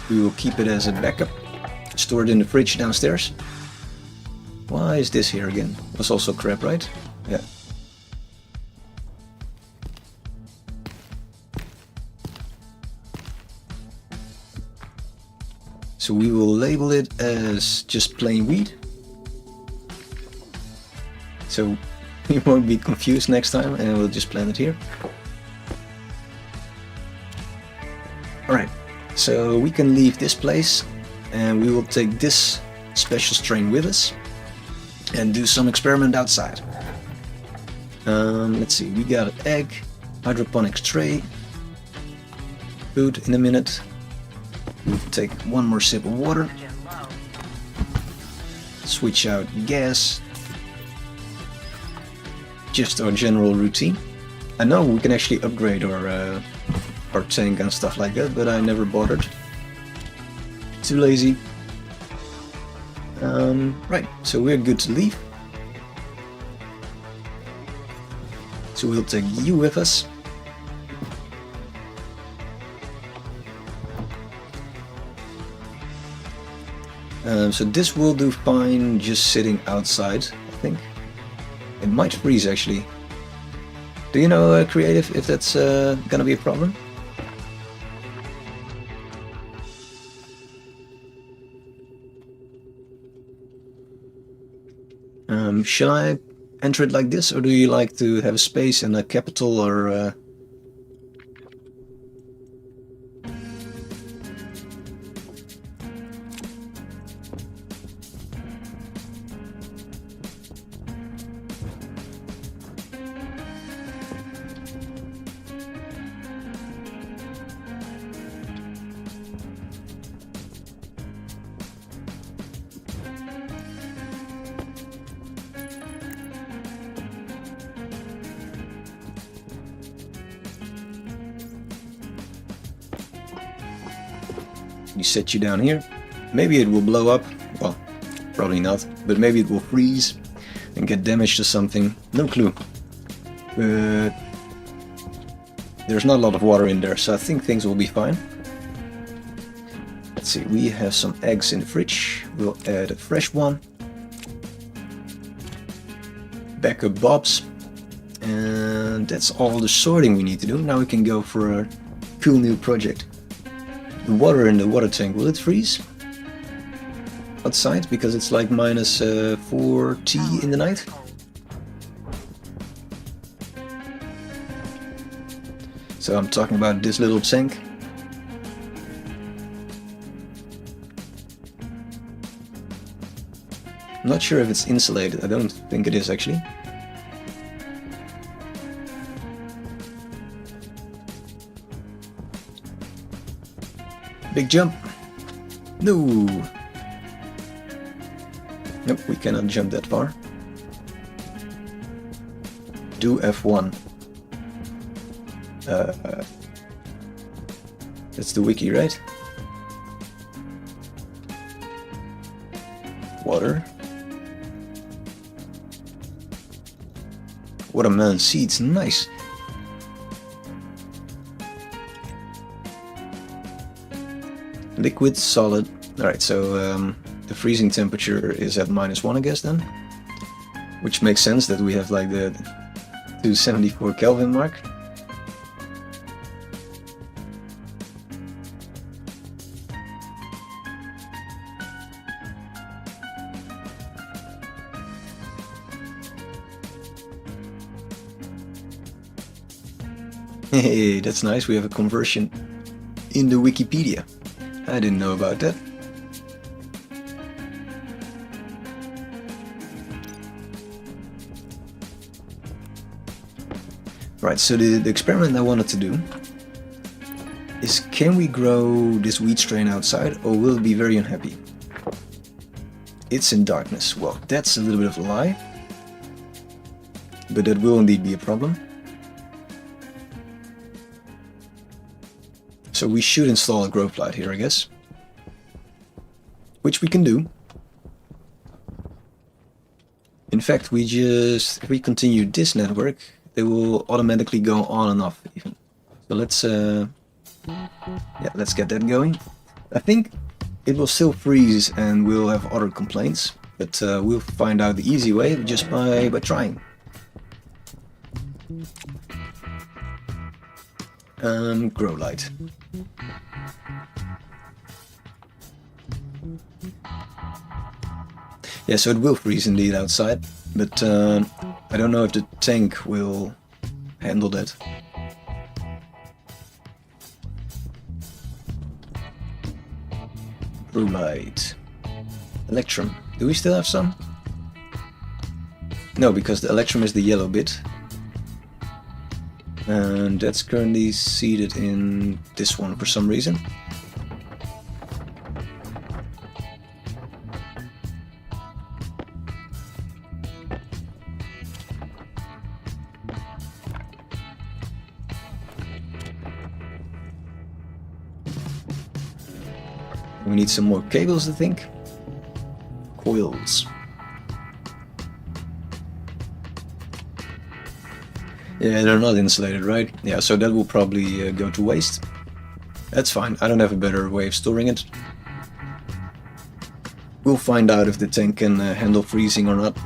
We will keep it as a backup. Store it in the fridge downstairs. Why is this here again? Was also crap, right? Yeah. So we will label it as just plain wheat. So you won't be confused next time, and we'll just plant it here. Alright, so we can leave this place and we will take this special strain with us. and do some experiment outside. Let's see, we got an egg, hydroponics tray, food in a minute. We'll take one more sip of water, Oxygen low. switch out gas, just our general routine. I know we can actually upgrade our tank and stuff like that, but I never bothered. Too lazy. Right, so we're good to leave. So we'll take you with us. So this will do fine just sitting outside, I think. It might freeze actually. Do you know, Creative, if that's gonna be a problem? Shall I enter it like this, or do you like to have a space and a capital, or... You set you down here. Maybe it will blow up. Well, probably not. But maybe it will freeze and get damaged to something. No clue. But there's not a lot of water in there, so I think things will be fine. Let's see, we have some eggs in the fridge. We'll add a fresh one. Backup bobs. And that's all the sorting we need to do. Now we can go for a cool new project. The water in the water tank, will it freeze outside because it's like minus 4T in the night? So I'm talking about this little tank. I'm not sure if it's insulated. I don't think it is actually. Big jump. No. Nope, we cannot jump that far. Do F1. That's the wiki, right? Water. Watermelon seeds, nice. Liquid, solid. Alright, so the freezing temperature is at -1, I guess then. Which makes sense that we have like the 274 Kelvin mark. Hey, that's nice, we have a conversion in the Wikipedia. I didn't know about that. Right, so the experiment I wanted to do is, can we grow this wheat strain outside or will it be very unhappy? It's in darkness. Well, that's a little bit of a lie, but that will indeed be a problem. So we should install a grow plot here, I guess. Which we can do. In fact, if we continue this network, they will automatically go on and off even. So let's get that going. I think it will still freeze and we'll have other complaints, but we'll find out the easy way just by trying. Grow light. Yeah, so it will freeze indeed outside, but I don't know if the tank will handle that. Grow light. Electrum. Do we still have some? No, because the electrum is the yellow bit. And that's currently seated in this one for some reason. We need some more cables, I think. Coils. Yeah, they're not insulated, right? Yeah, so that will probably go to waste. That's fine, I don't have a better way of storing it. We'll find out if the tank can handle freezing or not.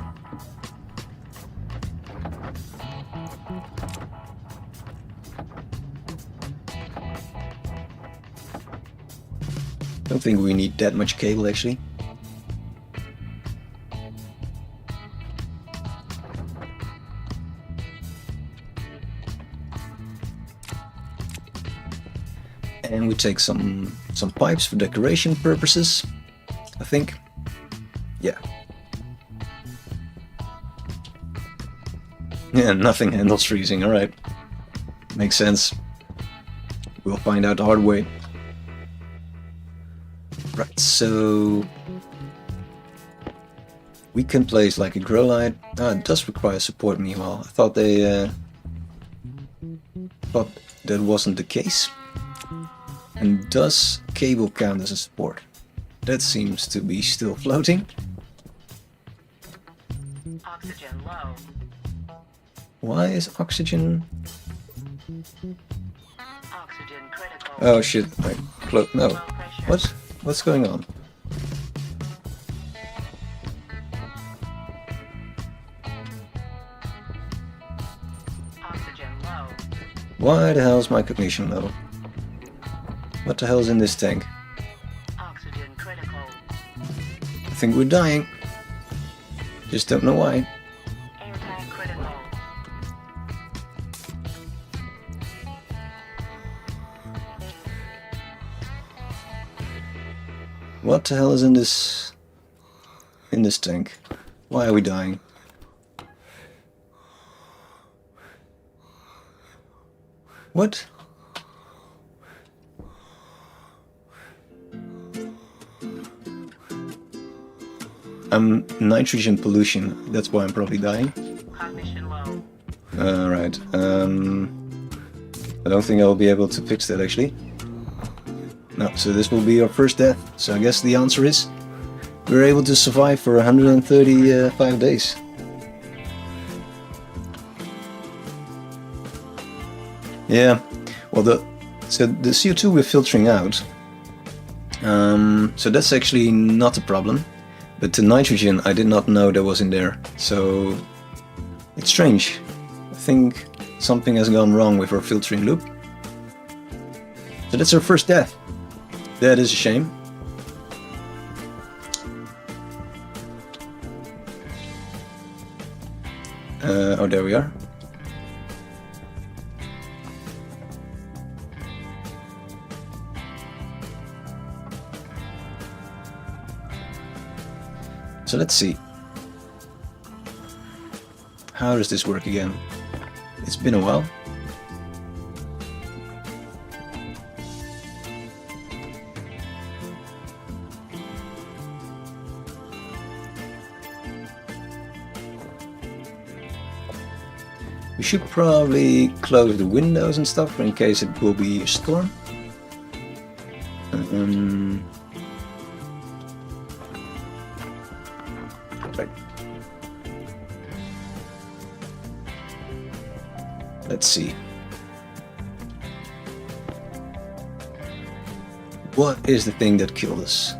Don't think we need that much cable actually. And we take some pipes for decoration purposes, I think. Yeah. Yeah, nothing handles freezing, alright. Makes sense. We'll find out the hard way. Right, so we can place like a grow light. It does require support meanwhile. I thought thought that wasn't the case. And does cable count as a support? That seems to be still floating. Oxygen low. Why is oxygen? Oxygen critical. Oh shit! No. Low pressure. What? What's going on? Oxygen low. Why the hell is my cognition low? What the hell is in this tank? Oxygen critical. I think we're dying. Just don't know why. Air tank critical. What the hell is in this tank? Why are we dying? What? Nitrogen pollution. That's why I'm probably dying. Cognition low. Right. I don't think I'll be able to fix that actually. No, so this will be our first death. So I guess the answer is we're able to survive for 135 days. Yeah. Well, the CO2 we're filtering out. So that's actually not a problem. But the nitrogen, I did not know that was in there, so it's strange. I think something has gone wrong with our filtering loop. So that's our first death. That is a shame. Oh, there we are. So let's see. How does this work again? It's been a while. We should probably close the windows and stuff in case it will be a storm. Right. Let's see. What is the thing that killed us?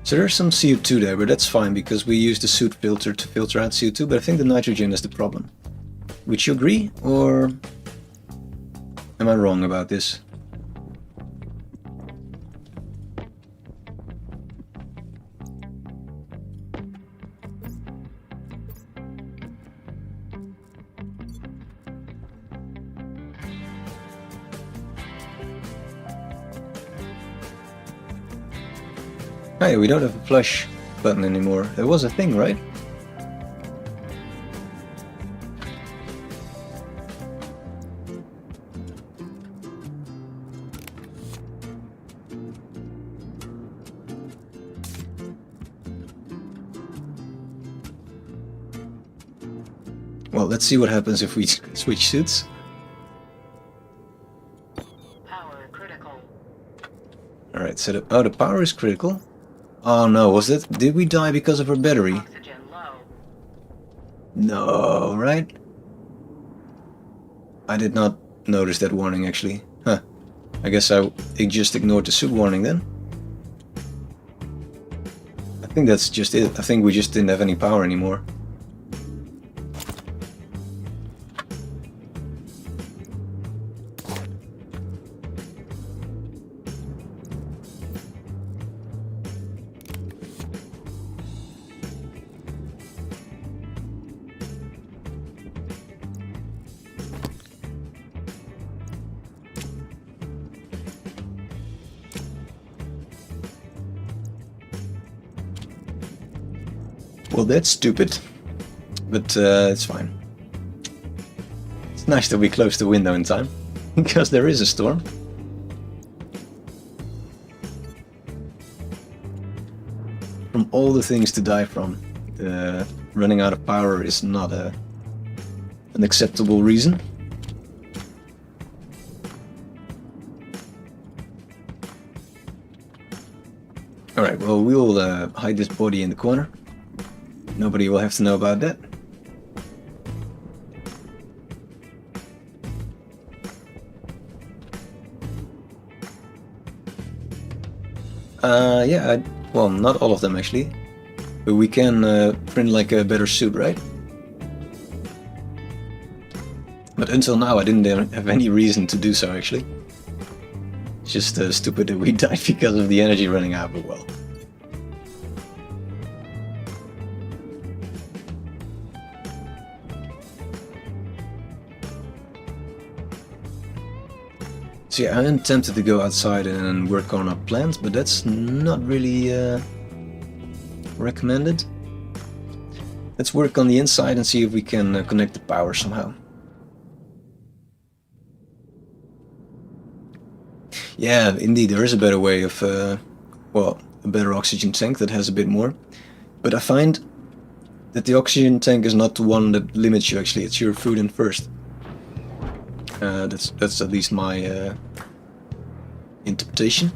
So there's some CO2 there, but that's fine because we use the soot filter to filter out CO2, but I think the nitrogen is the problem. Would you agree, or am I wrong about this? Hey, we don't have a flush button anymore. It was a thing, right? Well, let's see what happens if we switch suits. Power critical. Alright, so the power is critical. Oh no, was it? Did we die because of our battery? Oxygen low. No, right? I did not notice that warning actually. Huh. I guess I just ignored the suit warning then. I think that's just it. I think we just didn't have any power anymore. Well, that's stupid, but it's fine. It's nice that we closed the window in time, because there is a storm. From all the things to die from, running out of power is not an acceptable reason. Alright, well, we'll hide this body in the corner. Nobody will have to know about that. Yeah, well, not all of them actually. But we can print like a better suit, right? But until now I didn't have any reason to do so actually. It's just stupid that we died because of the energy running out, but well. So yeah, I am tempted to go outside and work on our plans, but that's not really recommended. Let's work on the inside and see if we can connect the power somehow. Yeah, indeed, there is a better way of, well, a better oxygen tank that has a bit more. But I find that the oxygen tank is not the one that limits you actually, it's your food in first. That's at least my interpretation.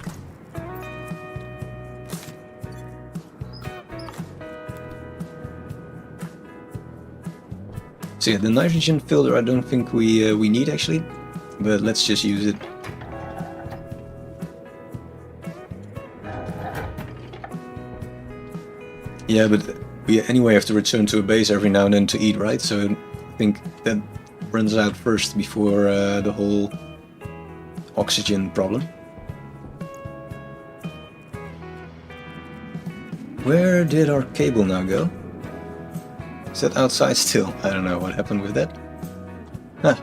So yeah, the nitrogen filter I don't think we need actually, but let's just use it. Yeah, but we anyway have to return to a base every now and then to eat, right? So I think that runs out first before the whole oxygen problem. Where did our cable now go? Is that outside still? I don't know what happened with that. Ah,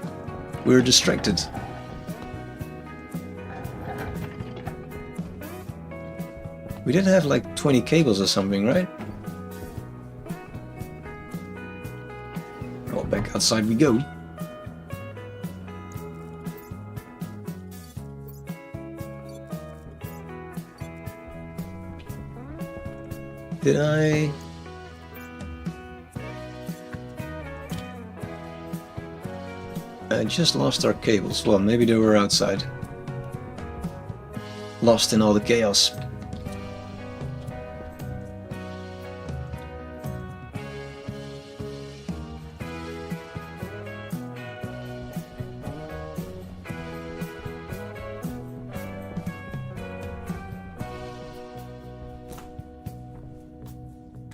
we're distracted. We did have like 20 cables or something, right? Well, back outside we go. Did I... I just lost our cables. Well, maybe they were outside. Lost in all the chaos.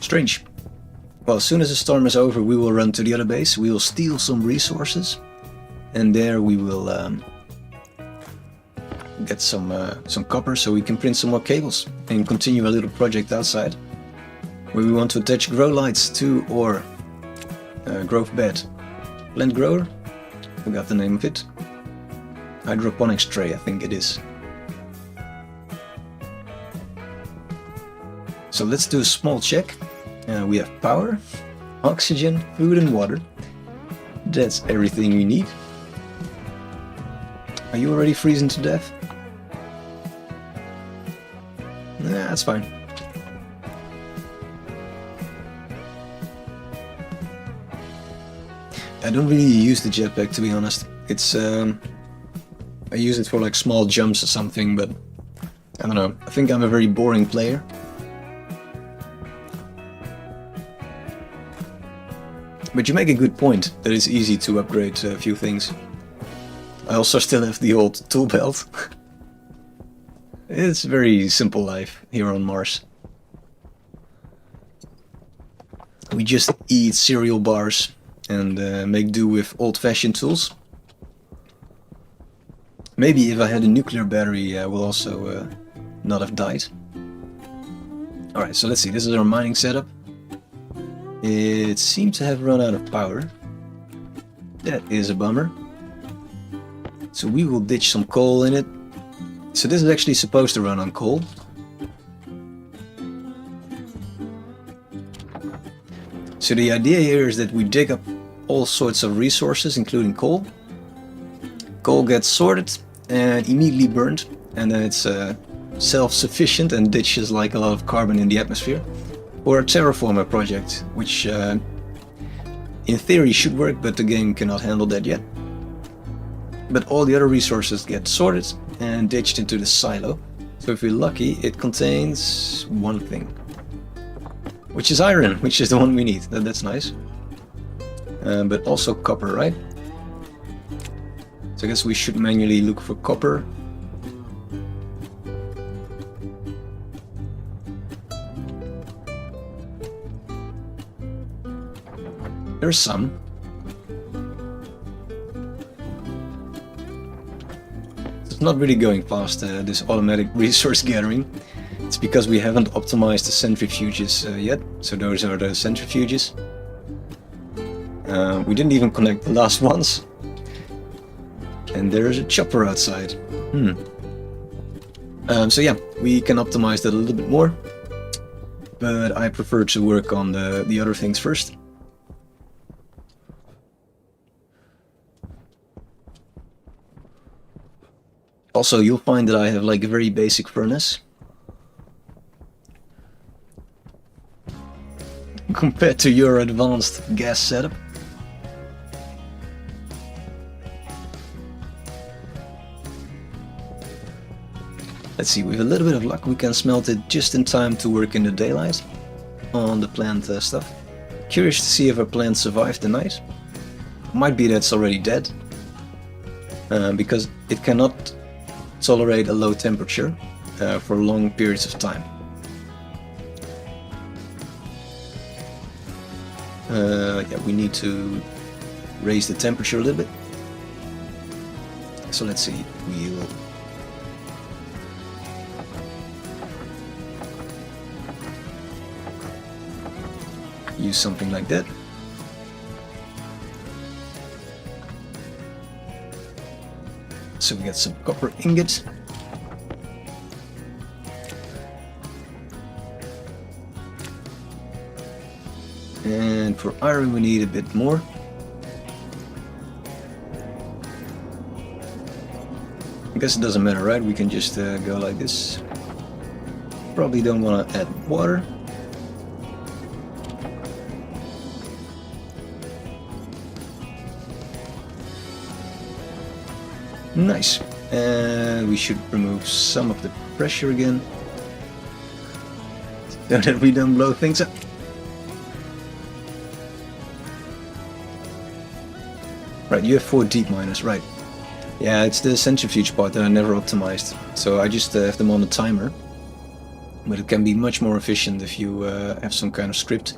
Strange. Well, as soon as the storm is over, we will run to the other base. We will steal some resources, and there we will get some copper so we can print some more cables and continue a little project outside, where we want to attach grow lights to our growth bed. Plant grower, forgot the name of it. Hydroponics tray, I think it is. So let's do a small check. We have power, oxygen, food and water. That's everything we need. Are you already freezing to death? Nah, that's fine. I don't really use the jetpack, to be honest. It's I use it for like small jumps or something, but I don't know. I think I'm a very boring player. But you make a good point that it's easy to upgrade a few things. I also still have the old tool belt. It's a very simple life here on Mars. We just eat cereal bars and make do with old-fashioned tools. Maybe if I had a nuclear battery I will also not have died. Alright, so let's see, this is our mining setup. It seems to have run out of power. That is a bummer. So we will ditch some coal in it. So this is actually supposed to run on coal. So the idea here is that we dig up all sorts of resources, including coal. Coal gets sorted and immediately burned, and then it's self-sufficient and ditches like a lot of carbon in the atmosphere. Or a terraformer project, which in theory should work, but the game cannot handle that yet. But all the other resources get sorted and ditched into the silo. So if we're lucky, it contains one thing. Which is iron, which is the one we need. That's nice. But also copper, right? So I guess we should manually look for copper. There's some. It's not really going fast, this automatic resource gathering. It's because we haven't optimized the centrifuges yet. So those are the centrifuges. We didn't even connect the last ones. And there's a chopper outside. So yeah, we can optimize that a little bit more. But I prefer to work on the other things first. Also, you'll find that I have like a very basic furnace. Compared to your advanced gas setup. Let's see, with a little bit of luck we can smelt it just in time to work in the daylight on the plant stuff. Curious to see if our plant survived the night. Might be that it's already dead. Because it cannot tolerate a low temperature for long periods of time. Yeah, we need to raise the temperature a little bit. So let's see, we'll use something like that. So we got some copper ingots. And for iron we need a bit more. I guess it doesn't matter, right? We can just go like this. Probably don't want to add water. Nice. And we should remove some of the pressure again. So that we don't blow things up. Right, you have 4 deep miners, right. Yeah, it's the centrifuge part that I never optimized. So I just have them on a timer. But it can be much more efficient if you have some kind of script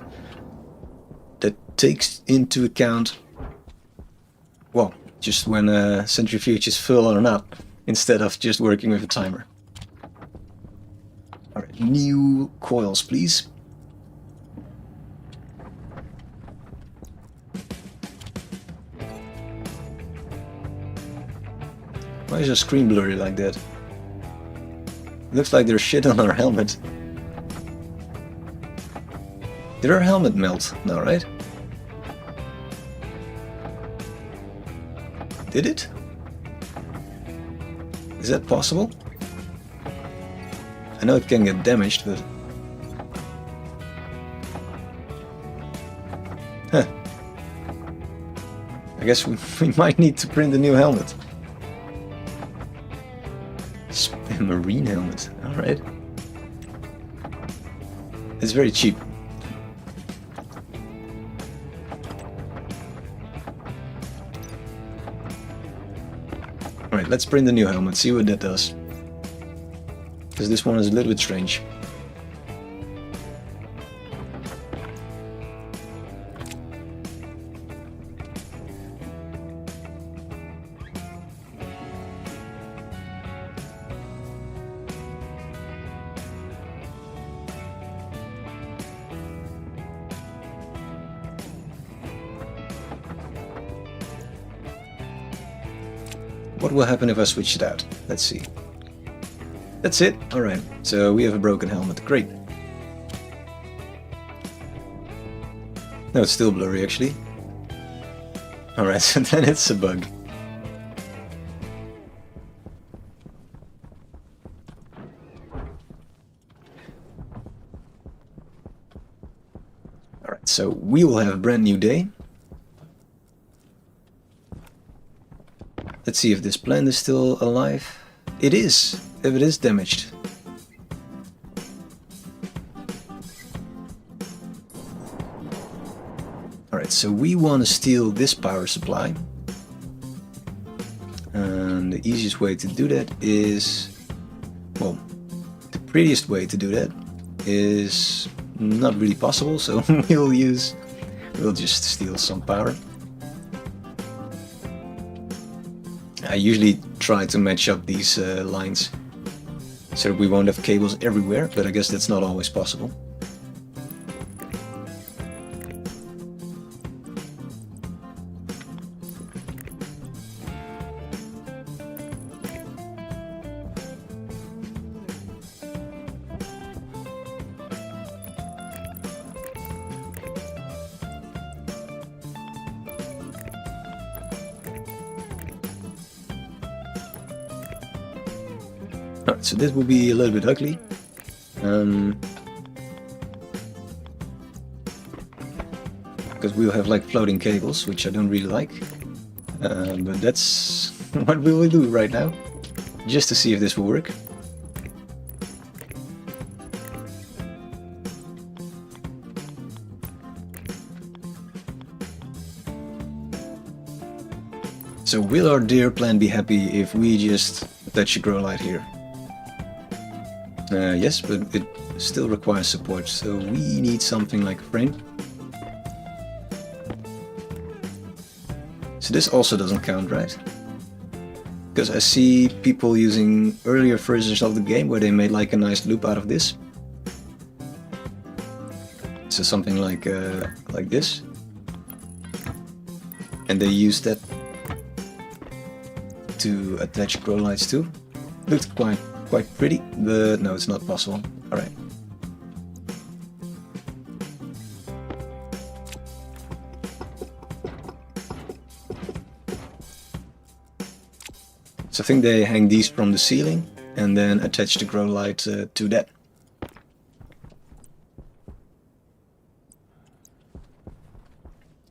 that takes into account, well, just when a centrifuge is full or not, instead of just working with a timer. Alright, new coils, please. Why is our screen blurry like that? Looks like there's shit on our helmet. Did our helmet melt? No, right? Did it? Is that possible? I know it can get damaged, but... Huh. I guess we might need to print a new helmet. A marine helmet, alright. It's very cheap. Alright, let's print a new helmet, see what that does. Because this one is a little bit strange. What will happen if I switch it out? Let's see. That's it. Alright, so we have a broken helmet. Great. No, it's still blurry actually. Alright, so then it's a bug. Alright, so we will have a brand new day. Let's see if this plant is still alive. It is, if it is damaged. Alright, so we want to steal this power supply. And the easiest way to do that is... well, the prettiest way to do that is not really possible, so we'll just steal some power. I usually try to match up these lines so that we won't have cables everywhere, but I guess that's not always possible. Alright, so this will be a little bit ugly. Because we'll have like floating cables, which I don't really like. But that's what we will do right now, just to see if this will work. So will our dear plant be happy if we just attach a grow light here? Yes, but it still requires support, so we need something like a frame. So this also doesn't count, right? Because I see people using earlier versions of the game where they made like a nice loop out of this. So something like this. And they used that to attach grow lights to. Looked quite pretty, but no, it's not possible. Alright. So I think they hang these from the ceiling and then attach the grow light to that.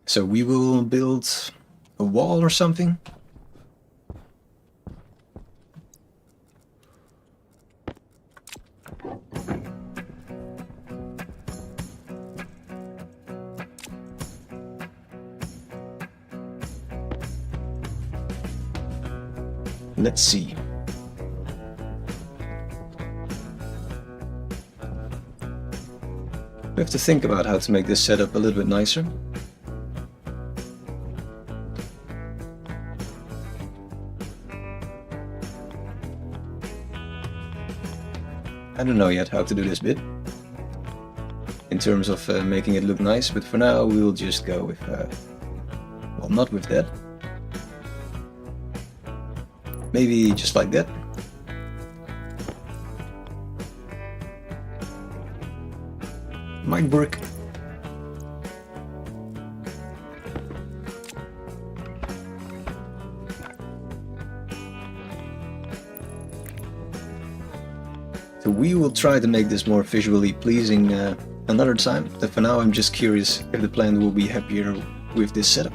So we will build a wall or something. Let's see. We have to think about how to make this setup a little bit nicer. I don't know yet how to do this bit in terms of making it look nice, but for now we'll just go with, well, not with that. Maybe just like that. Might work. we will try to make this more visually pleasing another time, but for now I'm just curious if the plant will be happier with this setup.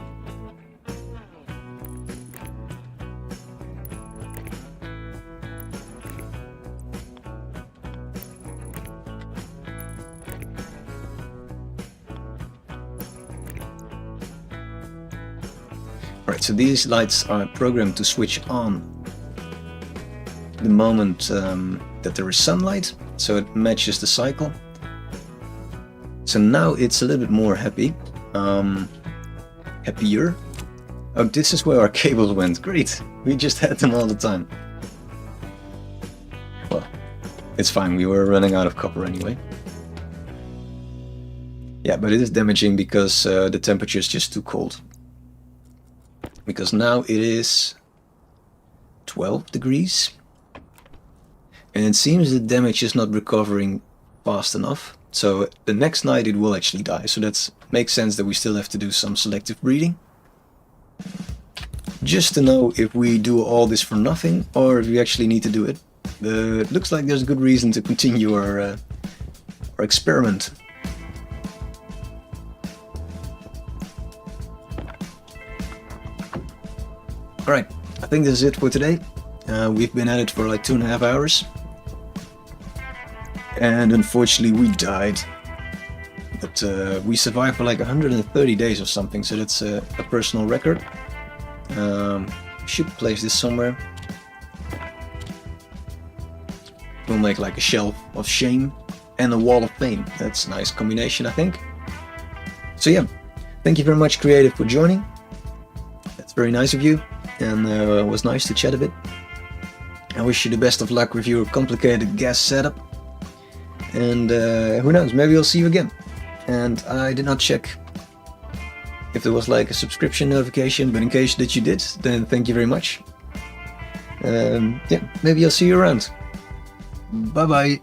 Alright, so these lights are programmed to switch on the moment that there is sunlight, so it matches the cycle. So now it's a little bit more happy, happier. Oh, this is where our cables went. Great, we just had them all the time. Well, it's fine, we were running out of copper anyway. Yeah, but it is damaging because the temperature is just too cold. Because now it is 12 degrees. And it seems the damage is not recovering fast enough. So the next night it will actually die. So that makes sense that we still have to do some selective breeding. Just to know if we do all this for nothing or if we actually need to do it. It looks like there's a good reason to continue our experiment. Alright, I think this is it for today. We've been at it for like 2.5 hours. And unfortunately we died. But we survived for like 130 days or something, so that's a personal record. Should place this somewhere. We'll make like a shelf of shame and a wall of fame. That's a nice combination, I think. So yeah, thank you very much, Creative, for joining. That's very nice of you. And it was nice to chat a bit. I wish you the best of luck with your complicated gas setup. And who knows, maybe I'll see you again. And I did not check if there was like a subscription notification, but in case that you did, then thank you very much. Yeah, maybe I'll see you around. Bye bye.